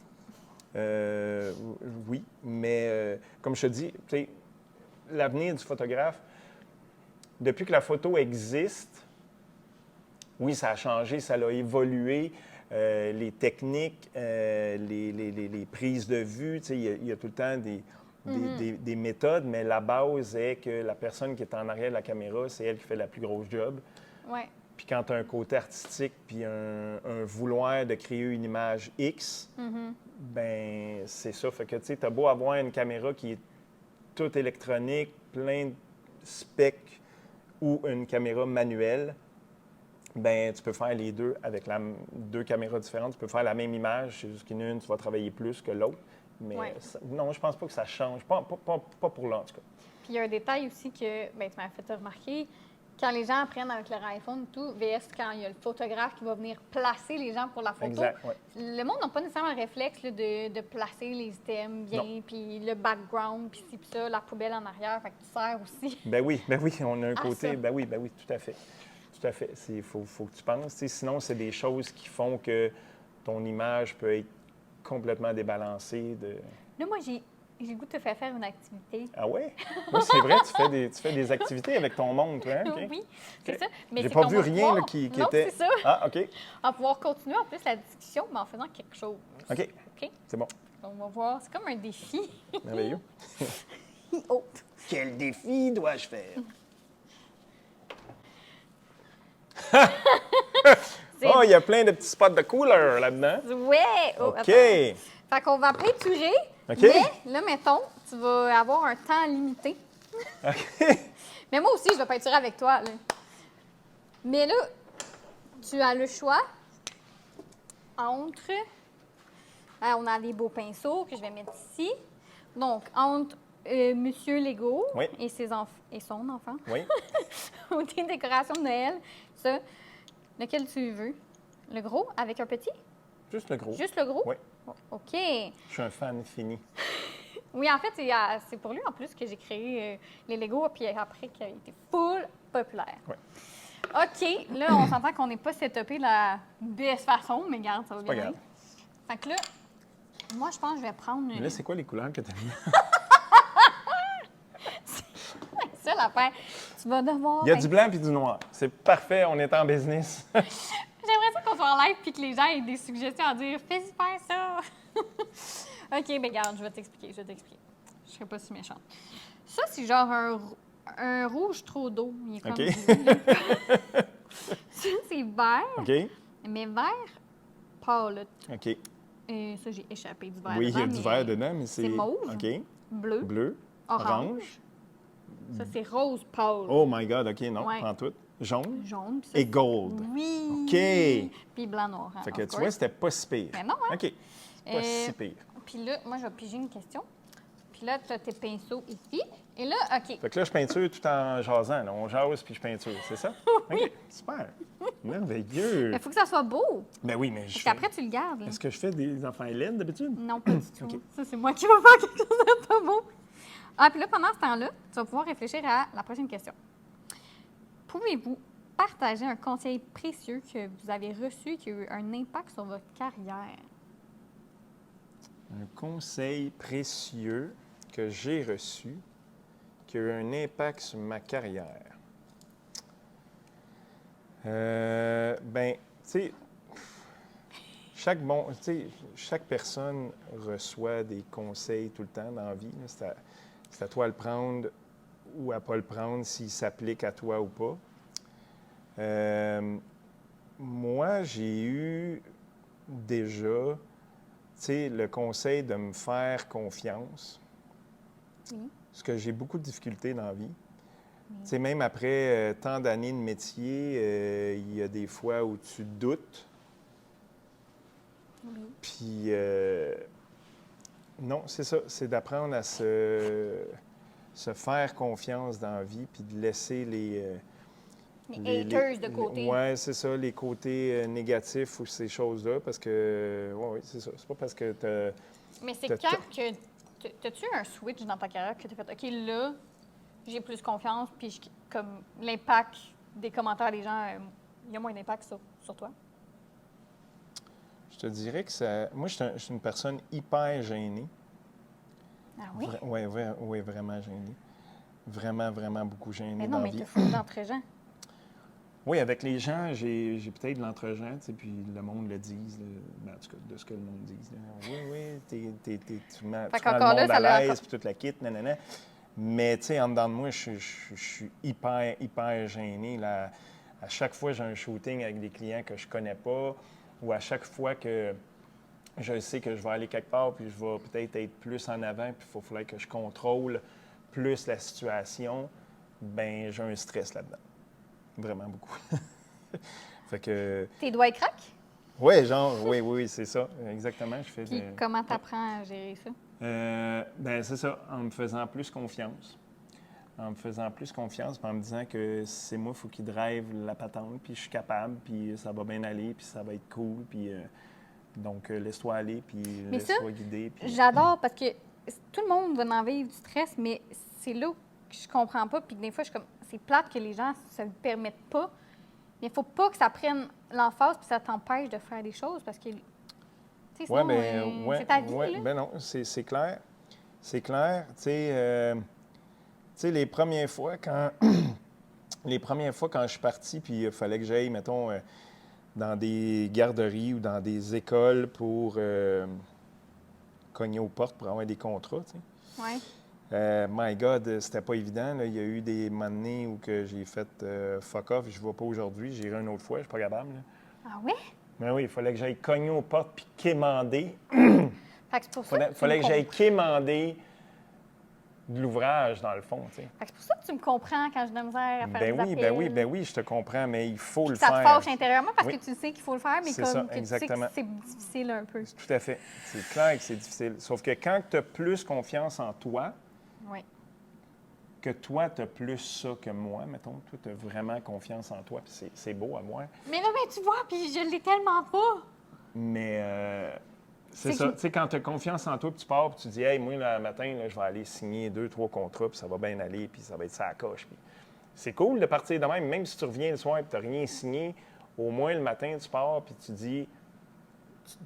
Oui, mais comme je te dis, tu sais, l'avenir du photographe, depuis que la photo existe, oui, ça a changé, ça a évolué. Les techniques, les prises de vue, tu sais, il y a tout le temps des méthodes, mais la base est que la personne qui est en arrière de la caméra, c'est elle qui fait la plus grosse job. Oui. Puis quand tu as un côté artistique, puis un vouloir de créer une image X, ben c'est ça. Fait que, tu sais, t'as beau avoir une caméra qui est toute électronique, plein de specs, ou une caméra manuelle, ben tu peux faire les deux avec deux caméras différentes. Tu peux faire la même image, c'est juste qu'une, tu vas travailler plus que l'autre. Mais Ouais. non, je pense pas que ça change. Pas pour là, en tout cas. Puis il y a un détail aussi que ben, tu m'as fait remarquer. Quand les gens apprennent avec leur iPhone, tout, VS, quand il y a le photographe qui va venir placer les gens pour la photo, Exact, ouais. le monde n'a pas nécessairement le réflexe là, de placer les items bien, puis le background, puis ci, puis ça, la poubelle en arrière, fait que tu sers aussi. Ben oui, on a un Ah, côté. ça. Ben oui, tout à fait. Tout à fait. Il faut que tu penses. Tu sais, sinon, c'est des choses qui font que ton image peut être complètement débalancée. Là, moi, j'ai J'ai le goût de te faire une activité. Ah ouais? Oui, c'est vrai, tu fais des activités avec ton monde, toi, hein? OK. Oui, c'est OK. ça. Mais J'ai c'est pas qu'on vu va rien pouvoir- là, qui Non, était... c'est ça. Ah, OK. On va pouvoir continuer en plus la discussion, mais en faisant quelque chose. OK, OK? c'est bon. On va voir. C'est comme un défi. Merveilleux. Oh. Quel défi dois-je faire? C'est- Oh, il y a plein de petits spots de couleur là-dedans. Ouais! Oh, OK. attends. Fait qu'on va peinturer. OK. Mais là, mettons, tu vas avoir un temps limité. OK. Mais moi aussi, je vais peinturer avec toi. Là. Mais là, tu as le choix entre... on a des beaux pinceaux que je vais mettre ici. Donc, entre Monsieur Lego Oui. et, et son enfant, Oui. ou des décorations de Noël, ça, lequel tu veux? Le gros avec un petit? Juste le gros. Juste le gros? Oui. OK. Je suis un fan fini. Oui, en fait, c'est pour lui en plus que j'ai créé les Lego, puis après, qui a été full populaire. Oui. OK, là, on s'entend qu'on n'est pas setupé de la belle façon, mais regarde, ça va Pas bien grave. aller. Fait que là, moi, je pense que je vais prendre... Mais là, c'est quoi les couleurs que tu as mis? ça, l'affaire. Tu vas devoir... Il y a du blanc puis du noir. C'est parfait, on est en business. J'aimerais ça qu'on soit en live puis que les gens aient des suggestions à dire « Fais-y faire ça! » OK, ben regarde, je vais t'expliquer. Je serai pas si méchante. Ça, c'est genre un rouge trop d'eau. Il est comme OK. bleu, là. Ça, c'est vert, OK. mais vert pâle. OK. Ça, j'ai échappé du vert Oui, il y a dedans, du mais vert dedans, mais c'est... c'est mauve. OK. Bleu, Bleu. orange. Ça, c'est rose pâle. Oh my God, OK, non, Ouais. prends tout. Jaune Jaune. Puis ça, et gold. oui. OK. Puis blanc noir. Fait que of tu vois, course. c'était pas si pire. Mais non, hein? OK. Pas Euh, si pire. Puis là, moi, je vais piger une question. Puis là, tu as tes pinceaux ici. Et là, OK. Fait que là, je peinture tout en jasant. Là. On jase puis je peinture, c'est ça? OK, super. Merveilleux. Il faut que ça soit beau. Ben oui, mais Parce je qu'après, tu le gardes. là. Est-ce que je fais des enfants laides d'habitude? Non, pas du tout. OK. Ça, c'est moi qui vais faire quelque chose de pas beau. Ah, puis là, pendant ce temps-là, tu vas pouvoir réfléchir à la prochaine question. Pouvez-vous partager un conseil précieux que vous avez reçu et qui a eu un impact sur votre carrière? Un conseil précieux que j'ai reçu qui a eu un impact sur ma carrière. Ben, tu sais, chaque personne reçoit des conseils tout le temps dans la vie. Là. C'est à toi de le prendre ou à pas le prendre, s'il s'applique à toi ou pas. Moi, j'ai eu déjà, le conseil de me faire confiance. Oui. Parce que j'ai beaucoup de difficultés dans la vie. Oui. Même après tant d'années de métier, il y a des fois où tu doutes. Oui. Puis, non, c'est ça, c'est d'apprendre à se faire confiance dans la vie, puis de laisser les haters de côté. Oui, c'est ça, les côtés négatifs ou ces choses-là, parce que, oui, c'est ça. C'est pas parce que Mais c'est quand que... T'as-tu un switch dans ta carrière que t'as fait, OK, là, j'ai plus confiance, puis comme l'impact des commentaires des gens, il y a moins d'impact sur toi? Je te dirais que ça... Moi, je suis une personne hyper gênée. Ah oui? Oui, vraiment gênée. Vraiment, vraiment beaucoup gênée. Mais dans non, la mais vie. t'as fou d'entre-gens. Oui, avec les gens, j'ai peut-être de l'entre-gens, puis le monde le dise, en tout cas, de ce que le monde dise. Là. Oui, tu mets le monde à l'aise, puis toute la kit, nanana. Mais, tu sais, en dedans de moi, je suis hyper, hyper gêné. Là. À chaque fois que j'ai un shooting avec des clients que je connais pas, ou à chaque fois que je sais que je vais aller quelque part, puis je vais peut-être être plus en avant, puis il faudrait que je contrôle plus la situation, ben j'ai un stress là-dedans. Vraiment beaucoup. Fait que... Tes doigts craquent? Oui, oui, c'est ça. Exactement. Je fais Puis comment t'apprends à gérer ça? Ben c'est ça, en me faisant plus confiance. En me faisant plus confiance, puis en me disant que c'est moi, il faut qu'il drive la patente, puis je suis capable, puis ça va bien aller, puis ça va être cool, puis donc laisse-toi aller, puis laisse-toi guider. Puis... J'adore parce que tout le monde va en vivre du stress, mais c'est là que je comprends pas, puis des fois, je suis comme, c'est plate que les gens se le permettent pas, mais il faut pas que ça prenne l'emphase, puis ça t'empêche de faire des choses, parce que, tu sais, sinon, c'est ta vie, là. Ben non, c'est clair. C'est clair. Tu sais, les premières fois, quand je suis parti, puis il fallait que j'aille, mettons, dans des garderies ou dans des écoles pour cogner aux portes pour avoir des contrats, tu sais. Oui. My God, c'était pas évident. Là. Il y a eu des moments donnés où que j'ai fait fuck off, je ne vais pas aujourd'hui, j'irai une autre fois, je suis pas capable. Là. Ah oui? Mais oui, il fallait que j'aille cogner aux portes puis quémander. Fait que c'est pour ça que Fallait que j'aille quémander de l'ouvrage, dans le fond. Tu sais. Fait que c'est pour ça que tu me comprends quand j'ai de la misère à faire des appels. Ben oui, je te comprends, mais il faut le Ça faire. te fâche intérieurement parce Oui. que tu sais qu'il faut le faire, mais C'est comme ça, que tu sais que exactement. c'est difficile un peu. Tout à fait. C'est clair que c'est difficile. Sauf que quand tu as plus confiance en toi, Oui. que toi, tu as plus ça que moi, mettons, toi, tu as vraiment confiance en toi, puis c'est beau à voir. Mais là, tu vois, puis je l'ai tellement pas. Mais c'est C'est ça. que- Tu sais, quand tu as confiance en toi, puis tu pars, puis tu dis, hey, moi, le matin, là, je vais aller signer 2-3 contrats, puis ça va bien aller, puis ça va être ça à la coche. Puis c'est cool de partir de même si tu reviens le soir et tu n'as rien signé, au moins le matin, tu pars, puis tu dis,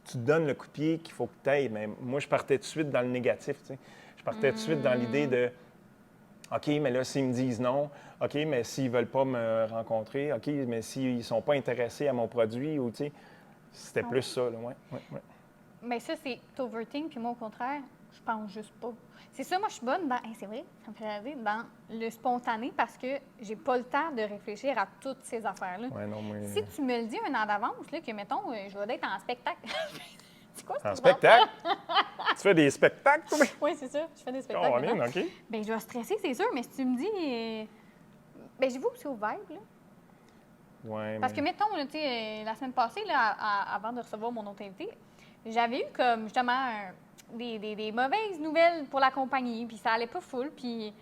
tu te donnes le coup de pied qu'il faut que tu ailles. Mais moi, je partais tout de suite dans le négatif, tu sais. Je partais tout de suite dans l'idée de, OK, mais là, s'ils me disent non, OK, mais s'ils ne veulent pas me rencontrer, OK, mais s'ils ne sont pas intéressés à mon produit, ou tu sais, c'était plus ça, là, ouais. Mais ça, c'est overthink, puis moi, au contraire, je pense juste pas. C'est ça, moi, je suis bonne dans, c'est vrai, ça me fait rêver, dans le spontané parce que j'ai pas le temps de réfléchir à toutes ces affaires-là. Ouais, non, moi... Si tu me le dis un an d'avance, là, que, mettons, je vais être en spectacle. C'est quoi En ce spectacle? Tu fais des spectacles, toi? Oui, c'est ça. Je fais des spectacles. Oh, bien, maintenant. OK. Bien, je vais stresser, c'est sûr, mais si tu me dis. Bien, j'ai vu aussi au vibe, là. Ouais, Parce que, mettons, là, tu sais, la semaine passée, là, avant de recevoir mon autre invité, j'avais eu comme, justement, des mauvaises nouvelles pour la compagnie, puis ça allait pas full, puis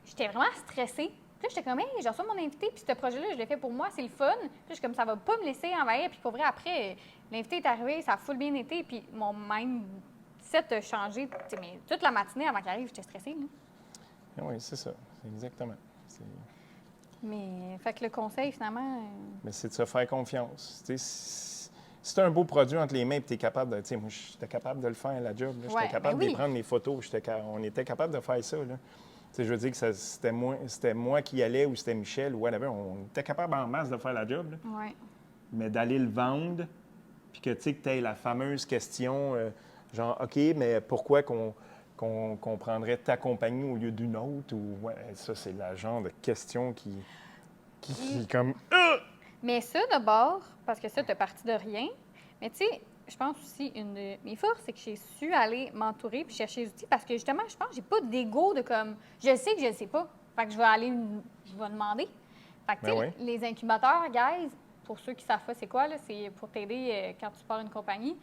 j'étais vraiment stressée. Puis là, j'étais comme, hey, j'ai reçu mon invité, puis ce projet-là, je l'ai fait pour moi, c'est le fun. Puis là, je suis comme, ça va pas me laisser envahir. Puis pour vrai, après, l'invité est arrivé, ça a full bien été, puis mon mindset a changé. Tu sais, mais toute la matinée avant qu'il arrive, j'étais stressée. Là. Oui, c'est ça. C'est exactement. Mais, fait que le conseil, finalement. Mais c'est de se faire confiance. Tu sais, si tu as un beau produit entre les mains et tu es capable de. Tu sais, moi, j'étais capable de le faire, la job. J'étais Ouais, capable ben de oui. prendre mes photos. On était capable de faire ça. Là. Tu sais, je veux dire que c'était moi qui y allais ou c'était Michel ou whatever. On était capable en masse de faire la job. Là. Ouais. Mais d'aller le vendre, puis que tu aies la fameuse question, genre, OK, mais pourquoi qu'on prendrait ta compagnie au lieu d'une autre? Ou, ouais, ça, c'est le genre de question qui comme... Mais ça, d'abord, parce que ça, tu parti de rien. Mais tu sais, je pense aussi, une de mes forces, c'est que j'ai su aller m'entourer puis chercher les outils parce que justement, je pense que j'ai pas d'ego de comme, je sais que je le sais pas. Fait que je vais demander. Fait que, tu sais, Ben oui. les incubateurs, guys, pour ceux qui savent pas c'est quoi, là, c'est pour t'aider quand tu pars une compagnie.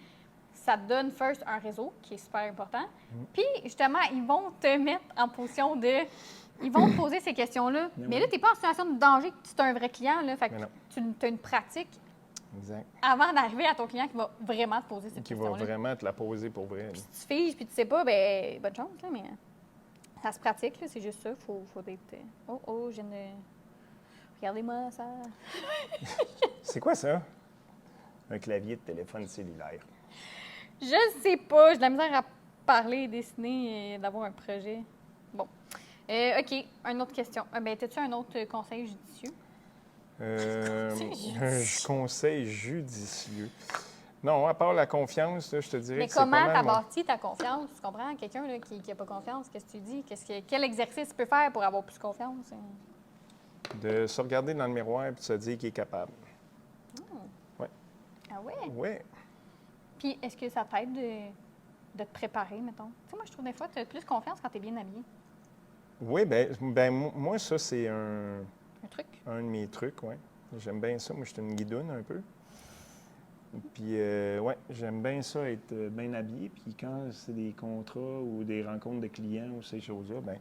Ça te donne first un réseau qui est super important. Puis, justement, ils vont te mettre en position de. Ils vont te poser ces questions-là. Mais là, tu n'es pas en situation de danger que tu es un vrai client. Là, fait que Mais non. tu as une pratique Exact. avant d'arriver à ton client qui va vraiment te poser cette Qui va question-là. vraiment te la poser pour vrai. Là. Puis si tu figes puis tu sais pas, ben bonne chance, là, mais ça se pratique, là, c'est juste ça. Faut être. Oh, j'ai une. Regardez-moi ça. C'est quoi ça? Un clavier de téléphone cellulaire. Je sais pas, j'ai de la misère à parler, dessiner et d'avoir un projet. Bon. OK, une autre question. Ben, as-tu un autre conseil judicieux? Un conseil judicieux. Non, à part la confiance, là, je te dirais Mais que c'est pas comment mal t'as mon- bâti ta confiance? Tu comprends? Quelqu'un là, qui n'a pas confiance, qu'est-ce que tu dis? Quel exercice tu peux faire pour avoir plus confiance? de se regarder dans le miroir et de se dire qu'il est capable. Ah ouais? Oui. Puis est-ce que ça t'aide de te préparer, mettons? Tu sais, moi, je trouve des fois, tu as plus confiance quand tu es bien habillé. Oui, moi, ça, c'est un Un truc? de mes trucs, oui. J'aime bien ça. Moi, je suis une guidoune un peu. Puis, oui, j'aime bien ça, être bien habillé. Puis, quand c'est des contrats ou des rencontres de clients ou ces choses-là, bien,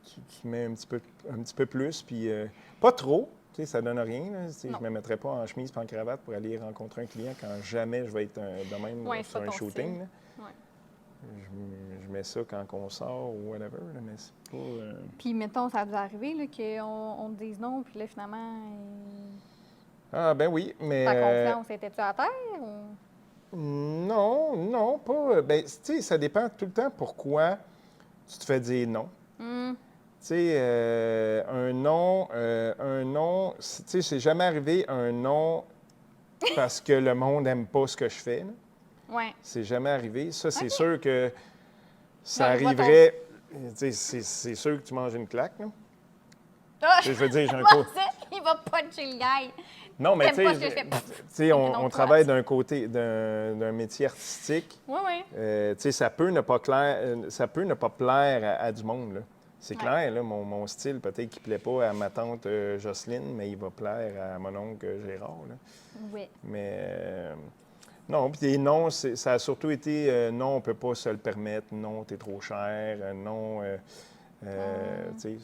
tu mets un petit peu plus. Puis, pas trop, tu sais, ça donne rien. Là. Tu sais, je ne me mettrais pas en chemise et en cravate pour aller rencontrer un client quand jamais je vais être de même Ouais, c'est sur pas un ton shooting. style. Là. Ouais. Je mets ça quand on sort ou whatever, là, mais c'est pas... Puis, mettons, ça vous arrivé là, qu'on te dise non, puis là, finalement, Ah, ben oui, mais... ta confiance, était-tu à terre? Ou... Non, pas. Ben, tu sais, ça dépend tout le temps pourquoi tu te fais dire non. Hmm. Tu sais, un non, tu sais, c'est jamais arrivé un non parce que le monde n'aime pas ce que je fais, là. Ouais. C'est jamais arrivé. Ça, c'est OK. sûr que ça Ouais, je vois ton- arriverait. Tu sais, c'est sûr que tu manges une claque, là. Ah! Tu sais, je veux dire, j'ai un Comment côté. ça? Il va puncher le gars. Non, mais tu T'aimes pas ce sais, que je fais. tu sais, Ok, non, on toi. travaille d'un côté, d'un métier artistique. Oui, oui. Tu sais, ça peut ne pas ça peut ne pas plaire à du monde, là. C'est Ouais. clair, là, mon style, peut-être qu'il ne plaît pas à ma tante Jocelyne, mais il va plaire à mon oncle Gérard, là. Oui. Mais non, puis les non, ça a surtout été non, on ne peut pas se le permettre, non, t'es trop cher, non, tu sais.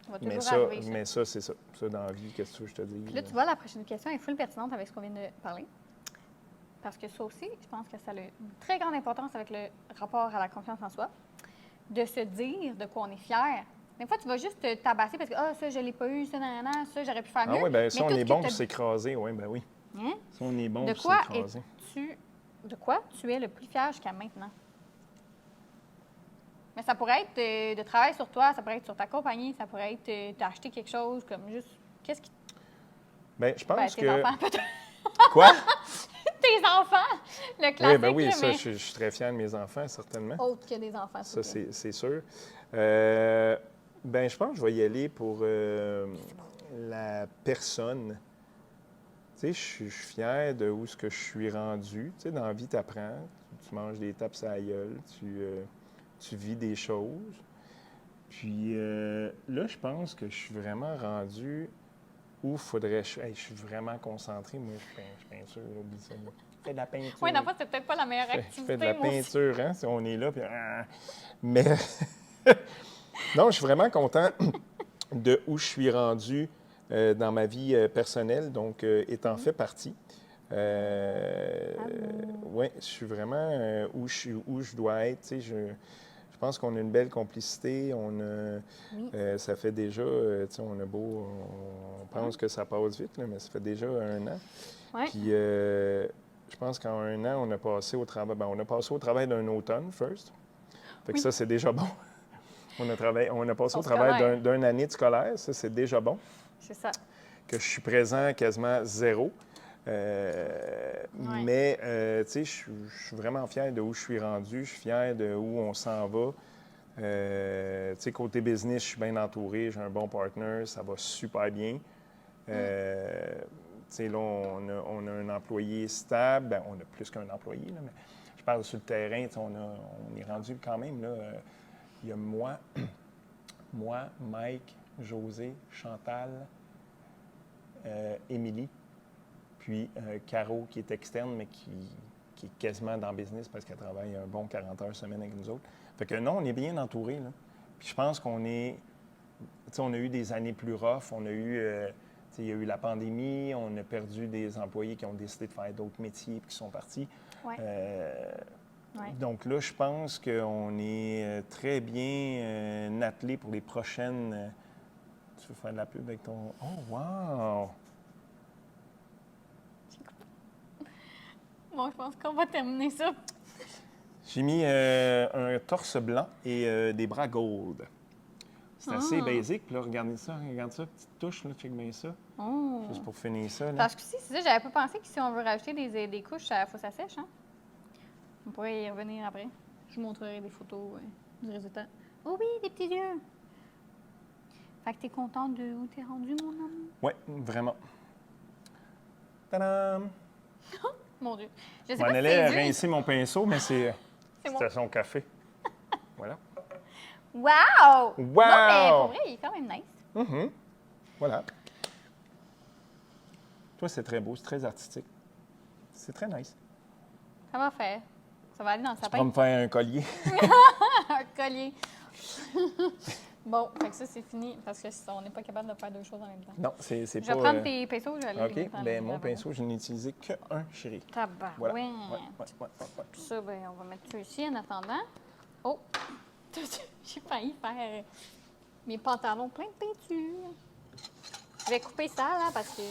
Ça va Mais toujours ça, arriver, ça. mais ça, c'est ça. Ça, dans la vie, qu'est-ce que je te dis? Puis là, tu vois, la prochaine question est full pertinente avec ce qu'on vient de parler. Parce que ça aussi, je pense que ça a une très grande importance avec le rapport à la confiance en soi. De se dire de quoi on est fier. Des fois, tu vas juste te tabasser parce que ça, je l'ai pas eu, ça, nanana, ça, j'aurais pu faire mieux. Ah oui, bien, Mais ça, on tout est ce que bon t'as- pour s'écraser, oui, ben oui. Hein? Ça, on est bon De pour quoi s'écraser. de quoi tu es le plus fier jusqu'à maintenant? Mais ça pourrait être de travail sur toi, ça pourrait être sur ta compagnie, ça pourrait être d'acheter quelque chose comme juste. Qu'est-ce qui. Bien, je pense Tes que... enfants, peut-être. Quoi? Tes enfants! Le Oui, classique, ben oui, là, ça, mais je suis très fier de mes enfants, certainement. autre que des enfants. Ça, s'il vous plaît. c'est sûr. Ben, je pense que je vais y aller pour la personne. Tu sais, je suis fier de où ce que je suis rendu. Tu sais, dans la vie, tu apprends, tu manges des tapes à la gueule, tu vis des choses. Puis là, je pense que je suis vraiment rendu où faudrait... Hey, je suis vraiment concentré. Moi, je peinture, oublie ça. Moi. Je fais de la peinture. Oui, non, pas, c'est peut-être pas la meilleure Je activité. fais de la moi aussi. peinture, hein? Si on est là, puis... Mais non, je suis vraiment content de où je suis rendu dans ma vie personnelle, donc étant fait partie. Oui, je suis vraiment où je dois être. Tu sais, je pense qu'on a une belle complicité. Ça fait déjà, tu sais, on a beau, on pense que ça passe vite, là, mais ça fait déjà 1 an. Ouais. Puis je pense qu'en 1 an, on a passé au travail. Ben, on a passé au travail d'un automne, first. Fait que Oui. ça, c'est déjà bon. On a passé Au au travail scolaire. d'une année de scolaire. Ça, c'est déjà bon. C'est ça. Que je suis présent quasiment zéro. Mais, tu sais, je suis vraiment fier de où je suis rendu. Je suis fier de où on s'en va. Tu sais, côté business, je suis bien entouré. J'ai un bon partner. Ça va super bien. Tu sais, là, on a un employé stable. Ben, on a plus qu'un employé, là, mais je parle sur le terrain. Tu sais, on est rendu quand même, là. Il y a moi, Mike, José, Chantal, Émilie, puis Caro, qui est externe, mais qui est quasiment dans le business parce qu'elle travaille un bon 40 heures semaine avec nous autres. Fait que non, on est bien entourés, là. Puis je pense qu'on est... Tu sais, on a eu des années plus rough. On a eu... tu sais, il y a eu la pandémie. On a perdu des employés qui ont décidé de faire d'autres métiers et qui sont partis. Ouais. Ouais. Donc là, je pense qu'on est très bien attelé pour les prochaines... tu veux faire de la pub avec ton... Oh, wow! Bon, je pense qu'on va terminer ça. J'ai mis un torse blanc et des bras gold. C'est assez basique. Puis là, regarde ça, petite touche, là, check bien ça. Oh. Juste pour finir ça. Là. Parce que si, c'est ça, j'avais pas pensé que si on veut rajouter des couches, il faut que ça sèche, hein? On pourrait y revenir après. Je vous montrerai des photos du résultat. Oh oui, des petits yeux! Fait que t'es contente de où t'es rendu, mon homme? Oui, vraiment. Tadam! Mon Dieu. Je sais Je m'en pas si allais c'est rincer mon pinceau, mais c'est C'est station café. Voilà. Wow! Wow! Non, mais pour vrai, il est quand même nice. Mm-hmm. Voilà. Toi, c'est très beau, c'est très artistique. C'est très nice. Ça va faire. Ça va aller dans le Tu vas sapin. me faire un collier. Un collier. Bon, fait que ça, c'est fini parce qu'on n'est pas capable de faire deux choses en même temps. Non, c'est Je pas... vais prendre tes pinceaux, je vais aller les OK, prendre. bien, mon pinceau, je n'ai utilisé qu'un, chérie. Tabarouette. Voilà. Ouais. Puis ça, ben, on va mettre ça ici en attendant. Oh! J'ai failli faire mes pantalons pleins de peinture. Je vais couper ça, là, parce que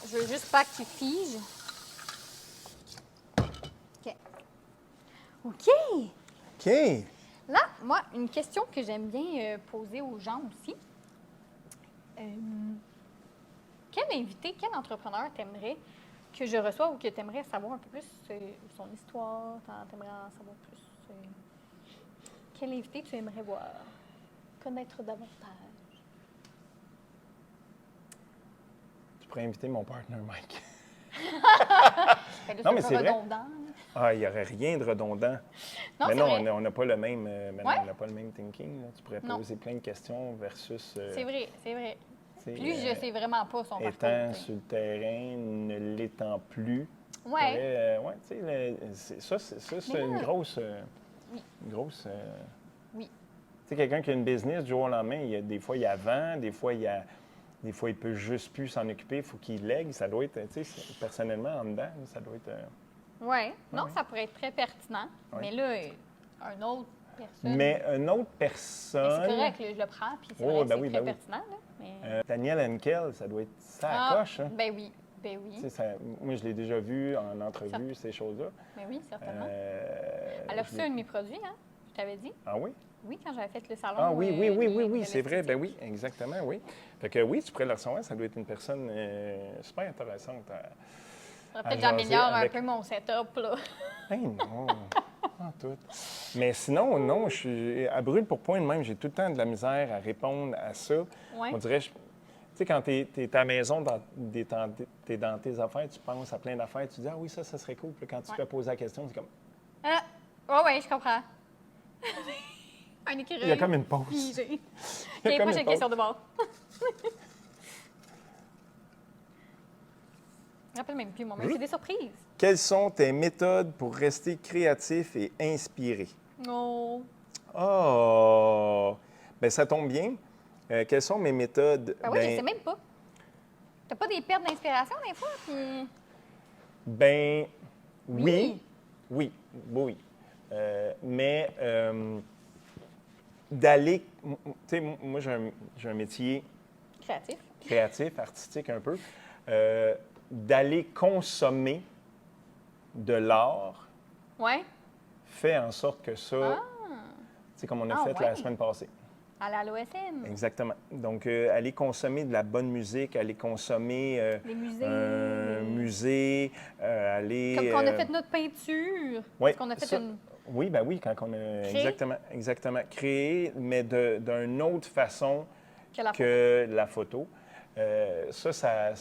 Je veux juste pas qu'il fige. OK. OK! OK. Là, moi, une question que j'aime bien poser aux gens aussi. Quel invité, quel entrepreneur t'aimerais que je reçoive ou que t'aimerais savoir un peu plus son histoire, t'aimerais en savoir plus? Quel invité tu aimerais voir, connaître davantage? Tu pourrais inviter mon partner, Mike. Ben là, Non, mais un peu c'est vrai. redondant. Ah, il n'y aurait rien de redondant. Non, Mais c'est non, vrai. on n'a pas le même, Ouais. on n'a pas le même thinking. Là. Tu pourrais Non. poser plein de questions versus. C'est vrai, c'est vrai. tu sais, Puis lui, je sais vraiment pas son étant parcours. tu sais. sur le terrain, ne l'étant plus. Ouais. Ouais, tu sais, c'est Mais une là- grosse. Oui. Une grosse. Oui. Tu sais, quelqu'un qui a une business du jour au lendemain, des fois, il y a vent, des fois, il peut juste plus s'en occuper, il faut qu'il lègue. Ça doit être, tu sais, personnellement, en dedans, ça doit être. Ouais. Non, ouais. ça pourrait être très pertinent. Ouais. Mais là, un autre personne. Mais une autre Mais personne. c'est correct, là, je le prends, puis c'est Oh, vrai que ben c'est oui, très ben oui. pertinent. Là, mais... Daniel Henkel, ça doit être ça coche. Hein? Ben oui, ben Tu oui. sais, moi, je l'ai déjà vu en entrevue, Certain. ces choses-là. Ben oui, certainement. Elle a je reçu l'ai- un de mes produits, hein? Je t'avais dit. Ah oui? Oui, quand j'avais fait le salon. Ah oui, oui, oui, oui, de oui, c'est vrai. Ben l'esthétique. oui, exactement, oui. Fait que oui, tu pourrais le recevoir. Ça doit être une personne super intéressante. Faudrait peut-être que jaser j'améliore avec- un peu mon setup, là. Ben non, pas tout. Mais sinon, non, je suis à brûle pour point de même. J'ai tout le temps de la misère à répondre à ça. Ouais. On dirait, tu sais, quand tu es à la maison, tu es dans tes affaires, tu penses à plein d'affaires, tu dis, ah oui, ça serait cool. Puis quand tu te Ouais. fais poser la question, c'est comme, Ah! Oh, oui, je comprends. Un écureuil. il y a comme une pause. Figé. Il y a OK, comme prochaine une pause. question de bord. Je me rappelle même plus, moi. Mais c'est des surprises. Quelles sont tes méthodes pour rester créatif et inspiré? Oh. Oh! Bien, ça tombe bien. Quelles sont mes méthodes? Ben oui, je sais même pas. T'as pas des pertes d'inspiration, des fois? Puis... Ben, oui. Oui. Oui, oui. Mais d'aller. Tu sais, moi, j'ai un métier Créatif. créatif, artistique un peu. D'aller consommer de l'art Ouais. fait en sorte que ça. Ah. C'est comme on a Ah, fait ouais. la semaine passée. Aller à l'OSM. Exactement. Donc, aller consommer de la bonne musique, aller consommer Les musées. un musée, aller. Comme quand on a fait notre peinture. Oui, Parce qu'on a fait ça- une... Oui, ben oui, quand on a. Créer. Exactement, exactement. Créer, mais d'une autre façon Que la photo. que la photo. Ça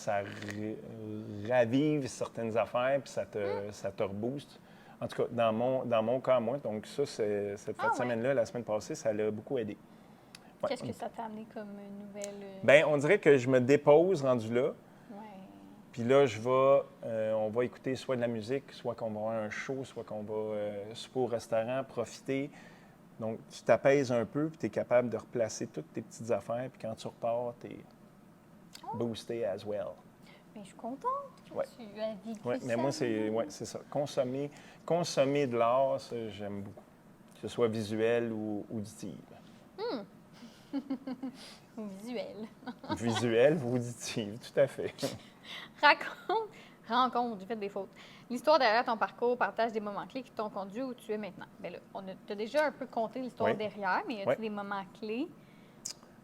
ravive certaines affaires, puis ça te rebooste. En tout cas, dans mon cas, moi. Donc, ça, cette Ah, ouais. semaine-là, la semaine passée, ça l'a beaucoup aidé. Ouais. Qu'est-ce que ça t'a amené comme nouvelle... Bien, on dirait que je me dépose rendu là. Ouais. Puis là, on va écouter soit de la musique, soit qu'on va avoir un show, soit qu'on va souper au restaurant, profiter. Donc, tu t'apaises un peu, puis tu es capable de replacer toutes tes petites affaires. Puis quand tu repars, tu es boosté as well. Mais je suis contente que Ouais. tu as vécu Oui, mais ça. moi, c'est ça. Consommer de l'art, ça, j'aime beaucoup. Que ce soit visuel ou auditif. Ou visuel. Visuel ou auditif, tout à fait. Rencontre, j'ai fait des fautes. L'histoire derrière ton parcours, partage des moments clés qui t'ont conduit où tu es maintenant. Bien là, tu as déjà un peu compté l'histoire Oui. derrière, mais y a-t-il Oui. des moments clés?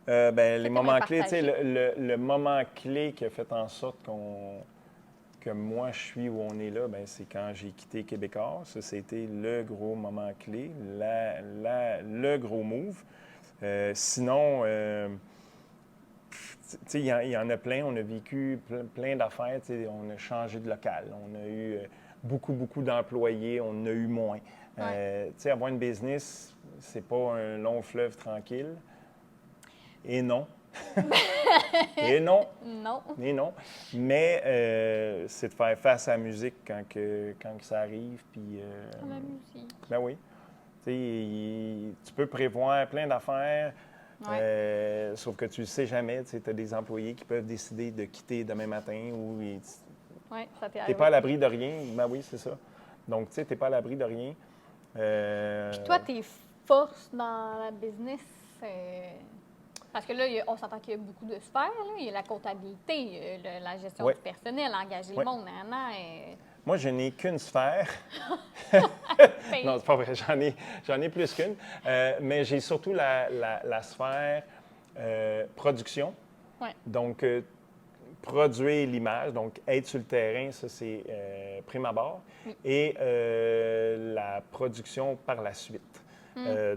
Les t'aimerais moments clés, tu sais, partager? le moment clé qui a fait en sorte que moi, je suis où on est là, ben, c'est quand j'ai quitté Québécois. Ça, c'était le gros moment clé, le gros move. Sinon, tu sais, il y en a plein. On a vécu plein d'affaires. Tu sais, on a changé de local. On a eu beaucoup d'employés. On en a eu moins. Tu sais, avoir une business, c'est pas un long fleuve tranquille. Et non. Et non. Non. Et non. Mais c'est de faire face à la musique quand ça arrive. Puis, La musique. ben oui. Tu sais, tu peux prévoir plein d'affaires, sauf que tu ne sais jamais. Tu as des employés qui peuvent décider de quitter demain matin ou Oui, ça t'est tu n'es arrivé. pas à l'abri de rien. Ben oui, c'est ça. Donc, tu sais, tu n'es pas à l'abri de rien. Puis toi, tes forces dans la business, Parce que là, on s'entend qu'il y a beaucoup de sphères. Là. Il y a la comptabilité, la gestion Oui. du personnel, engager Oui. le monde, nanana, et... Moi, je n'ai qu'une sphère. Paye. Non, c'est pas vrai, j'en ai plus qu'une. Mais j'ai surtout la sphère production. Ouais. Donc, produire l'image, donc être sur le terrain, ça, c'est prime abord. Oui. Et la production par la suite.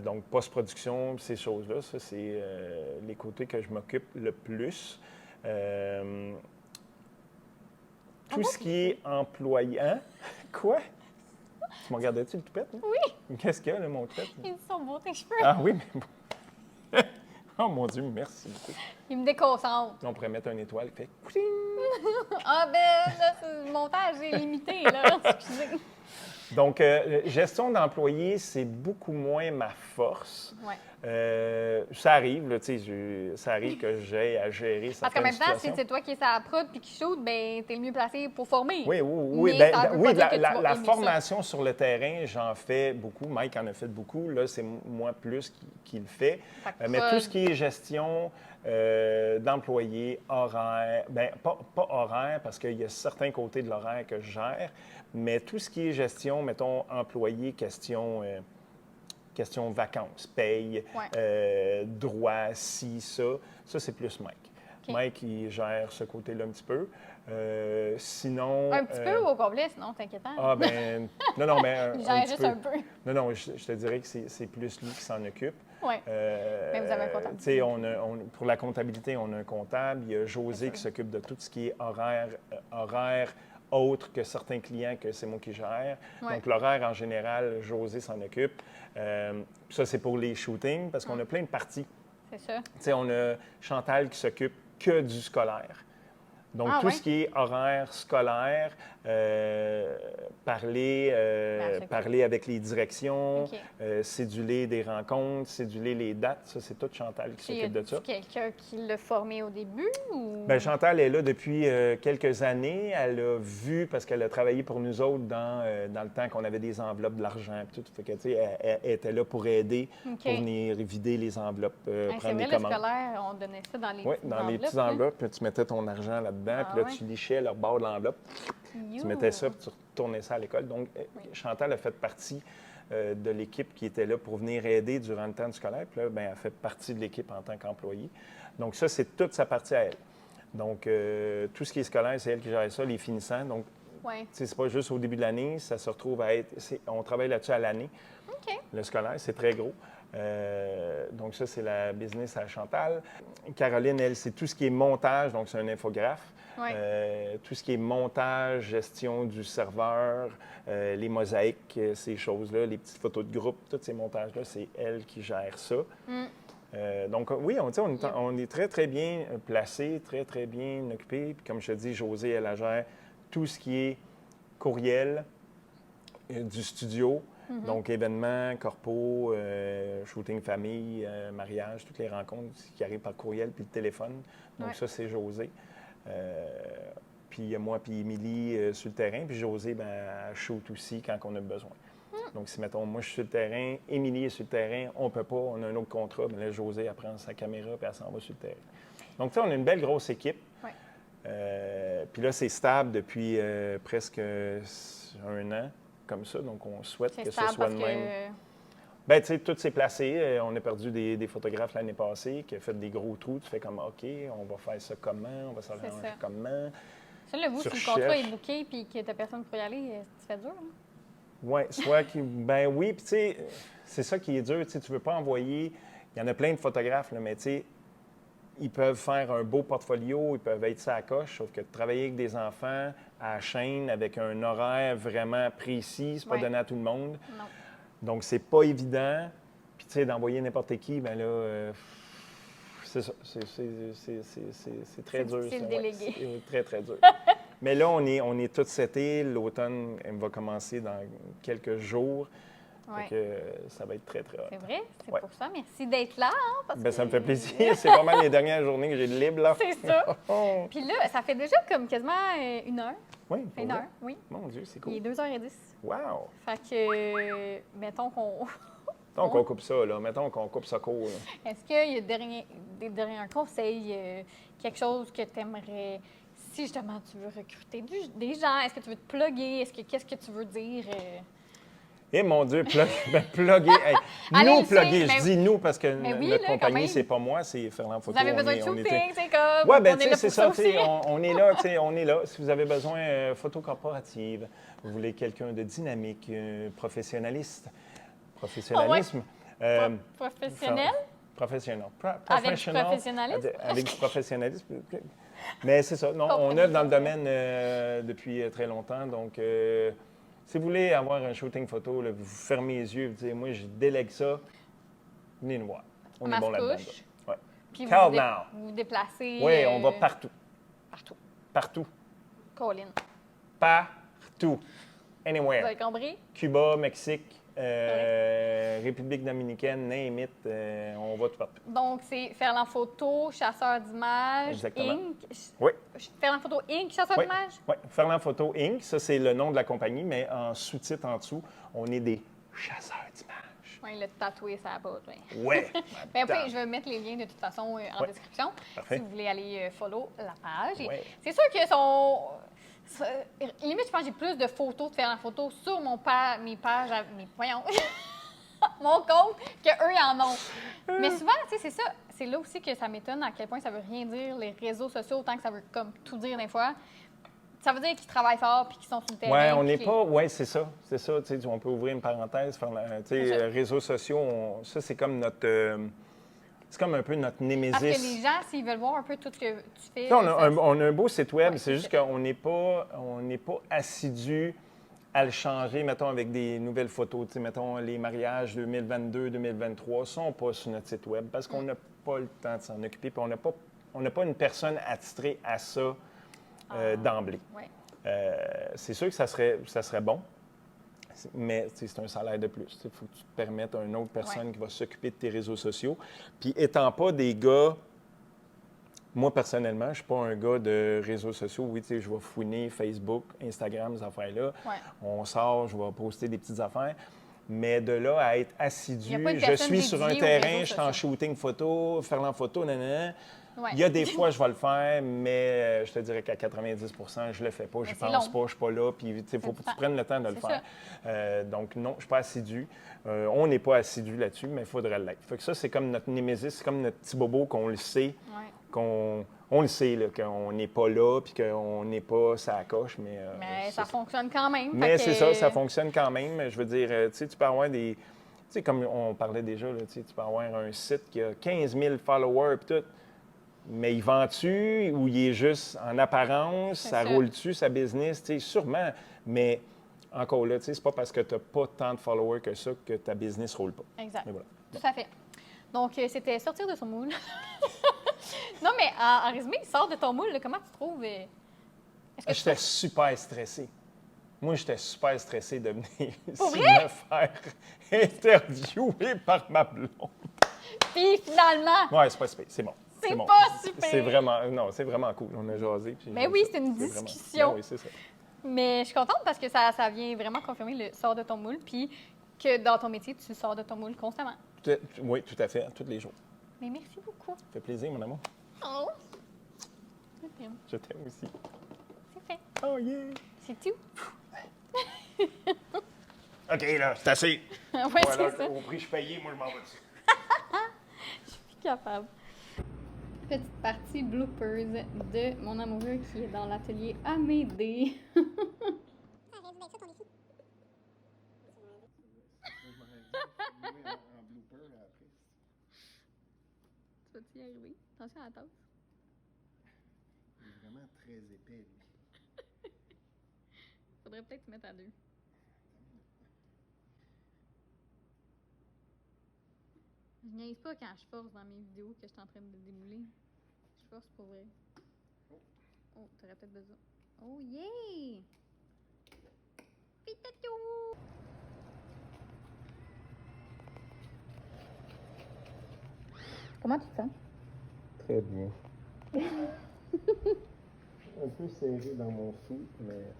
Donc, post-production, ces choses-là, ça, c'est les côtés que je m'occupe le plus. Tout ce qui est employé. Hein? Quoi? Tu me regardais-tu le toupette? Là? Oui, Qu'est-ce qu'il y a, là, mon toupette? ils sont beaux tes cheveux. Ah oui, mais bon. Oh mon Dieu, merci beaucoup. Ils me déconcentrent. On pourrait mettre une étoile qui fait. Ah ben, là, le montage est limité, là. Excusez. Donc, gestion d'employés, c'est beaucoup moins ma force. Ouais. Ça arrive, là, tu sais, ça arrive que j'aie à gérer Parce qu'en certaines même temps, si situations. c'est toi qui es sa prod puis qui shoot, ben t'es le mieux placé pour former. Oui, oui, Mais ça veut pas dire que tu vas la aimer formation sur le terrain, j'en fais beaucoup. Mike en a fait beaucoup. Là, c'est moi plus qui le fait. Fait que Mais prod. tout ce qui est gestion d'employés, horaire, bien, pas horaire, parce qu'il y a certains côtés de l'horaire que je gère, mais tout ce qui est gestion, mettons, employés, question vacances, paye, droit, ci, ça c'est plus Mike. OK. Mike, il gère ce côté-là un petit peu. Sinon... Un petit peu ou au complet, sinon, t'inquiète. Ah, ben non, mais Il un gère petit juste peu. un peu. Non, je te dirais que c'est plus lui qui s'en occupe. Oui. Mais vous avez un comptable. Tu sais, pour la comptabilité, on a un comptable. Il y a José qui s'occupe de tout ce qui est horaire autre que certains clients que c'est moi qui gère. Ouais. Donc, l'horaire, en général, José s'en occupe. Ça, c'est pour les shootings parce qu'on a plein de parties. C'est ça. Tu sais, on a Chantal qui s'occupe que du scolaire. Donc, tout ce qui est horaire scolaire, parler avec les directions, OK. céduler des rencontres, céduler les dates, ça, c'est tout Chantal qui s'occupe de ça. Quelqu'un qui l'a formé au début ou... Bien, Chantal est là depuis quelques années. Elle a vu, parce qu'elle a travaillé pour nous autres dans le temps qu'on avait des enveloppes de l'argent. Tout. Fait que, tu sais, elle était là pour aider, pour venir vider les enveloppes, prendre des commandes. Le scolaire, on donnait ça dans les Oui, petites dans enveloppes. les petites enveloppes, puis tu mettais ton argent là-dedans, puis là, tu lichais le bord de l'enveloppe. Tu mettais ça, puis tu retournais ça à l'école. Donc, Chantal a fait partie de l'équipe qui était là pour venir aider durant le temps du scolaire. Puis là, bien, elle fait partie de l'équipe en tant qu'employée. Donc, ça, c'est toute sa partie à elle. Donc, tout ce qui est scolaire, c'est elle qui gère ça, les finissants. Donc, c'est pas juste au début de l'année, ça se retrouve à être... On travaille là-dessus à l'année. OK. Le scolaire, c'est très gros. Donc, ça, c'est la business à Chantal. Caroline, elle, c'est tout ce qui est montage, donc c'est un infographe. Tout ce qui est montage, gestion du serveur, les mosaïques, ces choses-là, les petites photos de groupe, tous ces montages-là, c'est elle qui gère ça. Donc, oui, on est très, très bien placé, très, très bien occupé. Puis, comme je te dis, Josée, elle gère tout ce qui est courriel du studio. Donc, événements, corpo, shooting famille, mariage, toutes les rencontres qui arrivent par courriel, puis le téléphone. Donc, ça, c'est Josée. Puis, il y a moi puis Émilie sur le terrain. Puis, Josée, bien, elle shoot aussi quand on a besoin. Donc, si, mettons, moi, je suis sur le terrain, Émilie est sur le terrain, on ne peut pas, on a un autre contrat, mais là, Josée, elle prend sa caméra puis elle s'en va sur le terrain. Donc, tu sais, on a une belle grosse équipe. Puis là, c'est stable depuis presque 1 an. Comme ça, donc on souhaite que ce soit de même. Bien, tu sais, tout s'est placé. On a perdu des photographes l'année passée qui ont fait des gros trous. Tu fais comme, OK, on va faire ça comment? On va s'arranger comment? Ça, là, vous, si le contrat est booké et que tu n'as personne pour y aller, ça fait dur, hein? Oui, soit qui. Ben oui, puis tu sais, c'est ça qui est dur. Tu sais, tu veux pas envoyer. Il y en a plein de photographes, là, mais tu sais, ils peuvent faire un beau portfolio, ils peuvent être ça à coche, sauf que de travailler avec des enfants à la chaîne avec un horaire vraiment précis, c'est pas donné à tout le monde. Non. Donc, c'est pas évident. Puis, tu sais, d'envoyer n'importe qui, bien là, c'est ça. C'est très dur. C'est le délégué. C'est très, très dur. Mais là, on est tout seté. L'automne, elle va commencer dans quelques jours. Donc, ça va être très, très hot. C'est vrai, c'est pour ça. Merci d'être là. Hein, parce que... Ça me fait plaisir. C'est pas mal les dernières journées que j'ai de libre, là. C'est ça. Puis là, ça fait déjà comme quasiment 1 heure. Oui, Une heure, oui. Mon Dieu, c'est cool. Il est 2h10. Wow! Fait que, mettons qu'on Donc, on coupe ça, là. Mettons qu'on coupe ça court, là. Est-ce qu'il y a des derniers conseils, quelque chose que tu aimerais, si justement tu veux recruter des gens, est-ce que tu veux te plugger, qu'est-ce que tu veux dire? Eh mon Dieu, plugger. Hey, Allez, nous le plugger, signe, je dis nous parce que oui, notre là, quand compagnie, même. c'est pas moi, c'est Ferland Photo. Vous avez besoin de shooting, c'est comme. Oui, bien, on tu est sais, là c'est pour ça, aussi. tu sais, on est là, tu sais, on est là. Si vous avez besoin photo corporative, vous voulez quelqu'un de dynamique, professionnalisme. Professionnel? Professionnel. Avec du professionnalisme? Avec du professionnalisme. Mais c'est ça. Non, on œuvre dans le domaine depuis très longtemps. Donc, si vous voulez avoir un shooting photo, là, vous fermez les yeux, vous dites, moi, je délègue ça, venez nous voir. On est bon là-dedans. Ouais. Puis Call vous now. vous déplacez. Oui, on va partout. Partout. Partout. Colin. Partout. Vous Anywhere. avez compris? Cuba, Mexique, République dominicaine, name it, on va tout partout. Donc, c'est Ferland Photo, chasseur d'images, Exactement. Inc. Oui. Ferland Photo Inc., chasseur d'images? Oui, Ferland Photo Inc., ça c'est le nom de la compagnie, mais en sous-titre en dessous, on est des chasseurs d'images. Oui, le tatoué, ça va. Oui. Ouais. Mais après, je vais mettre les liens de toute façon en Ouais. description. Parfait. Si vous voulez aller follow la page. Et Ouais. c'est sûr que son. Limite, je pense que j'ai plus de photos de Ferland Photo sur mes pages, voyons, mon compte, qu'eux en ont. Mais souvent, tu sais, c'est ça. C'est là aussi que ça m'étonne à quel point ça veut rien dire, les réseaux sociaux, autant que ça veut comme tout dire des fois. Ça veut dire qu'ils travaillent fort puis qu'ils sont sur le terrain. Oui, on n'est puis pas. Oui, c'est ça. C'est ça. Tu sais, on peut ouvrir une parenthèse. Tu sais, réseaux sociaux, ça, c'est comme notre. C'est comme un peu notre némésis. Parce que les gens, s'ils veulent voir un peu tout ce que tu fais. Là, on a un beau site web, Ouais, c'est juste qu'on n'est pas assidu à le changer, mettons, avec des nouvelles photos. Tu sais, mettons, les mariages 2022, 2023 ne sont pas sur notre site web parce qu'on n'a pas le temps de s'en occuper. Puis on n'a pas une personne attitrée à ça d'emblée. Ouais. C'est sûr que ça serait bon, mais c'est un salaire de plus. Il faut que tu te permettes à une autre personne qui va s'occuper de tes réseaux sociaux. Puis étant pas des gars, moi personnellement, je ne suis pas un gars de réseaux sociaux. Oui, tu sais, je vais fouiner Facebook, Instagram, ces affaires-là. Ouais. On sort, je vais poster des petites affaires. Mais de là à être assidu, Il y a pas de je personne suis sur un dédiée aux terrain, réseaux je suis en sociaux. shooting photo, Ferland Photo, nanana. Ouais. Il y a des fois, je vais le faire, mais je te dirais qu'à 90 je le fais pas, je c'est pense long. pas, je ne suis pas là, puis il faut que tu prennes le temps de le C'est faire. Donc non, je ne suis pas assidu. On n'est pas assidu là-dessus, mais il faudrait l'être. Fait que ça, c'est comme notre némésis, c'est comme notre petit bobo qu'on le sait, on le sait, là, qu'on n'est pas là, puis qu'on n'est pas ça coche, mais ça fonctionne quand même. Mais c'est ça, ça fonctionne quand même. Je veux dire, tu sais, tu peux avoir des... Tu sais, comme on parlait déjà, là, tu peux avoir un site qui a 15 000 followers et tout, mais il vend-tu ou il est juste en apparence, ça roule-tu, sa business? Tu sais, sûrement, mais encore là, tu sais, c'est pas parce que tu n'as pas tant de followers que ça que ta business ne roule pas. Exact. Mais voilà. Tout à fait. Donc, c'était sortir de son moule. Non, mais en résumé, sors de ton moule. Là, comment tu trouves... est-ce que tu J'étais super stressé. Moi, j'étais super stressé de venir Pour ici vrai? me faire interviewer par ma blonde. Puis finalement, Ouais, c'est pas super, c'est bon. c'est bon. pas super. C'est vraiment, non, c'est vraiment cool. On a jasé. Puis Mais oui, c'est une vraiment- discussion. Ben oui, c'est ça. Mais je suis contente parce que ça vient vraiment confirmer le sort de ton moule, puis que dans ton métier, tu sors de ton moule constamment. Oui, tout à fait, tous les jours. Mais merci beaucoup. Ça fait plaisir, mon amour. Oh! Je t'aime. Je t'aime aussi. C'est fait. Oh yeah! C'est tout. OK, là, c'est assez. Ouais, Voilà, c'est ça. au prix je payais, moi, je m'en vais dessus. Je suis plus capable. Petite partie bloopers de mon amoureux qui est dans l'atelier à m'aider. Tu vas-tu y arriver? Attention à la tasse. Il est vraiment très épais, lui. Faudrait peut-être se mettre à deux. Je niaise pas quand je force dans mes vidéos que je suis en train de démouler. Je force pour vrai. Oh, t'aurais peut-être besoin. Oh yeah! Pitatou! Comment tu te sens? Très bien. Un peu serré dans mon sou, mais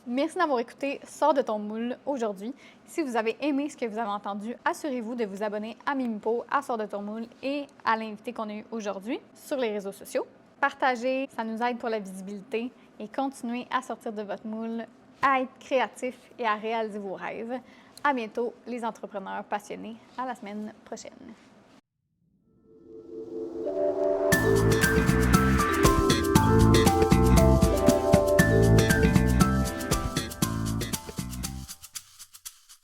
Merci d'avoir écouté Sors de ton moule aujourd'hui. Si vous avez aimé ce que vous avez entendu, assurez-vous de vous abonner à Mimipo, à Sors de ton moule et à l'invité qu'on a eu aujourd'hui sur les réseaux sociaux. Partagez, ça nous aide pour la visibilité et continuez à sortir de votre moule, à être créatif et à réaliser vos rêves. À bientôt, les entrepreneurs passionnés. À la semaine prochaine.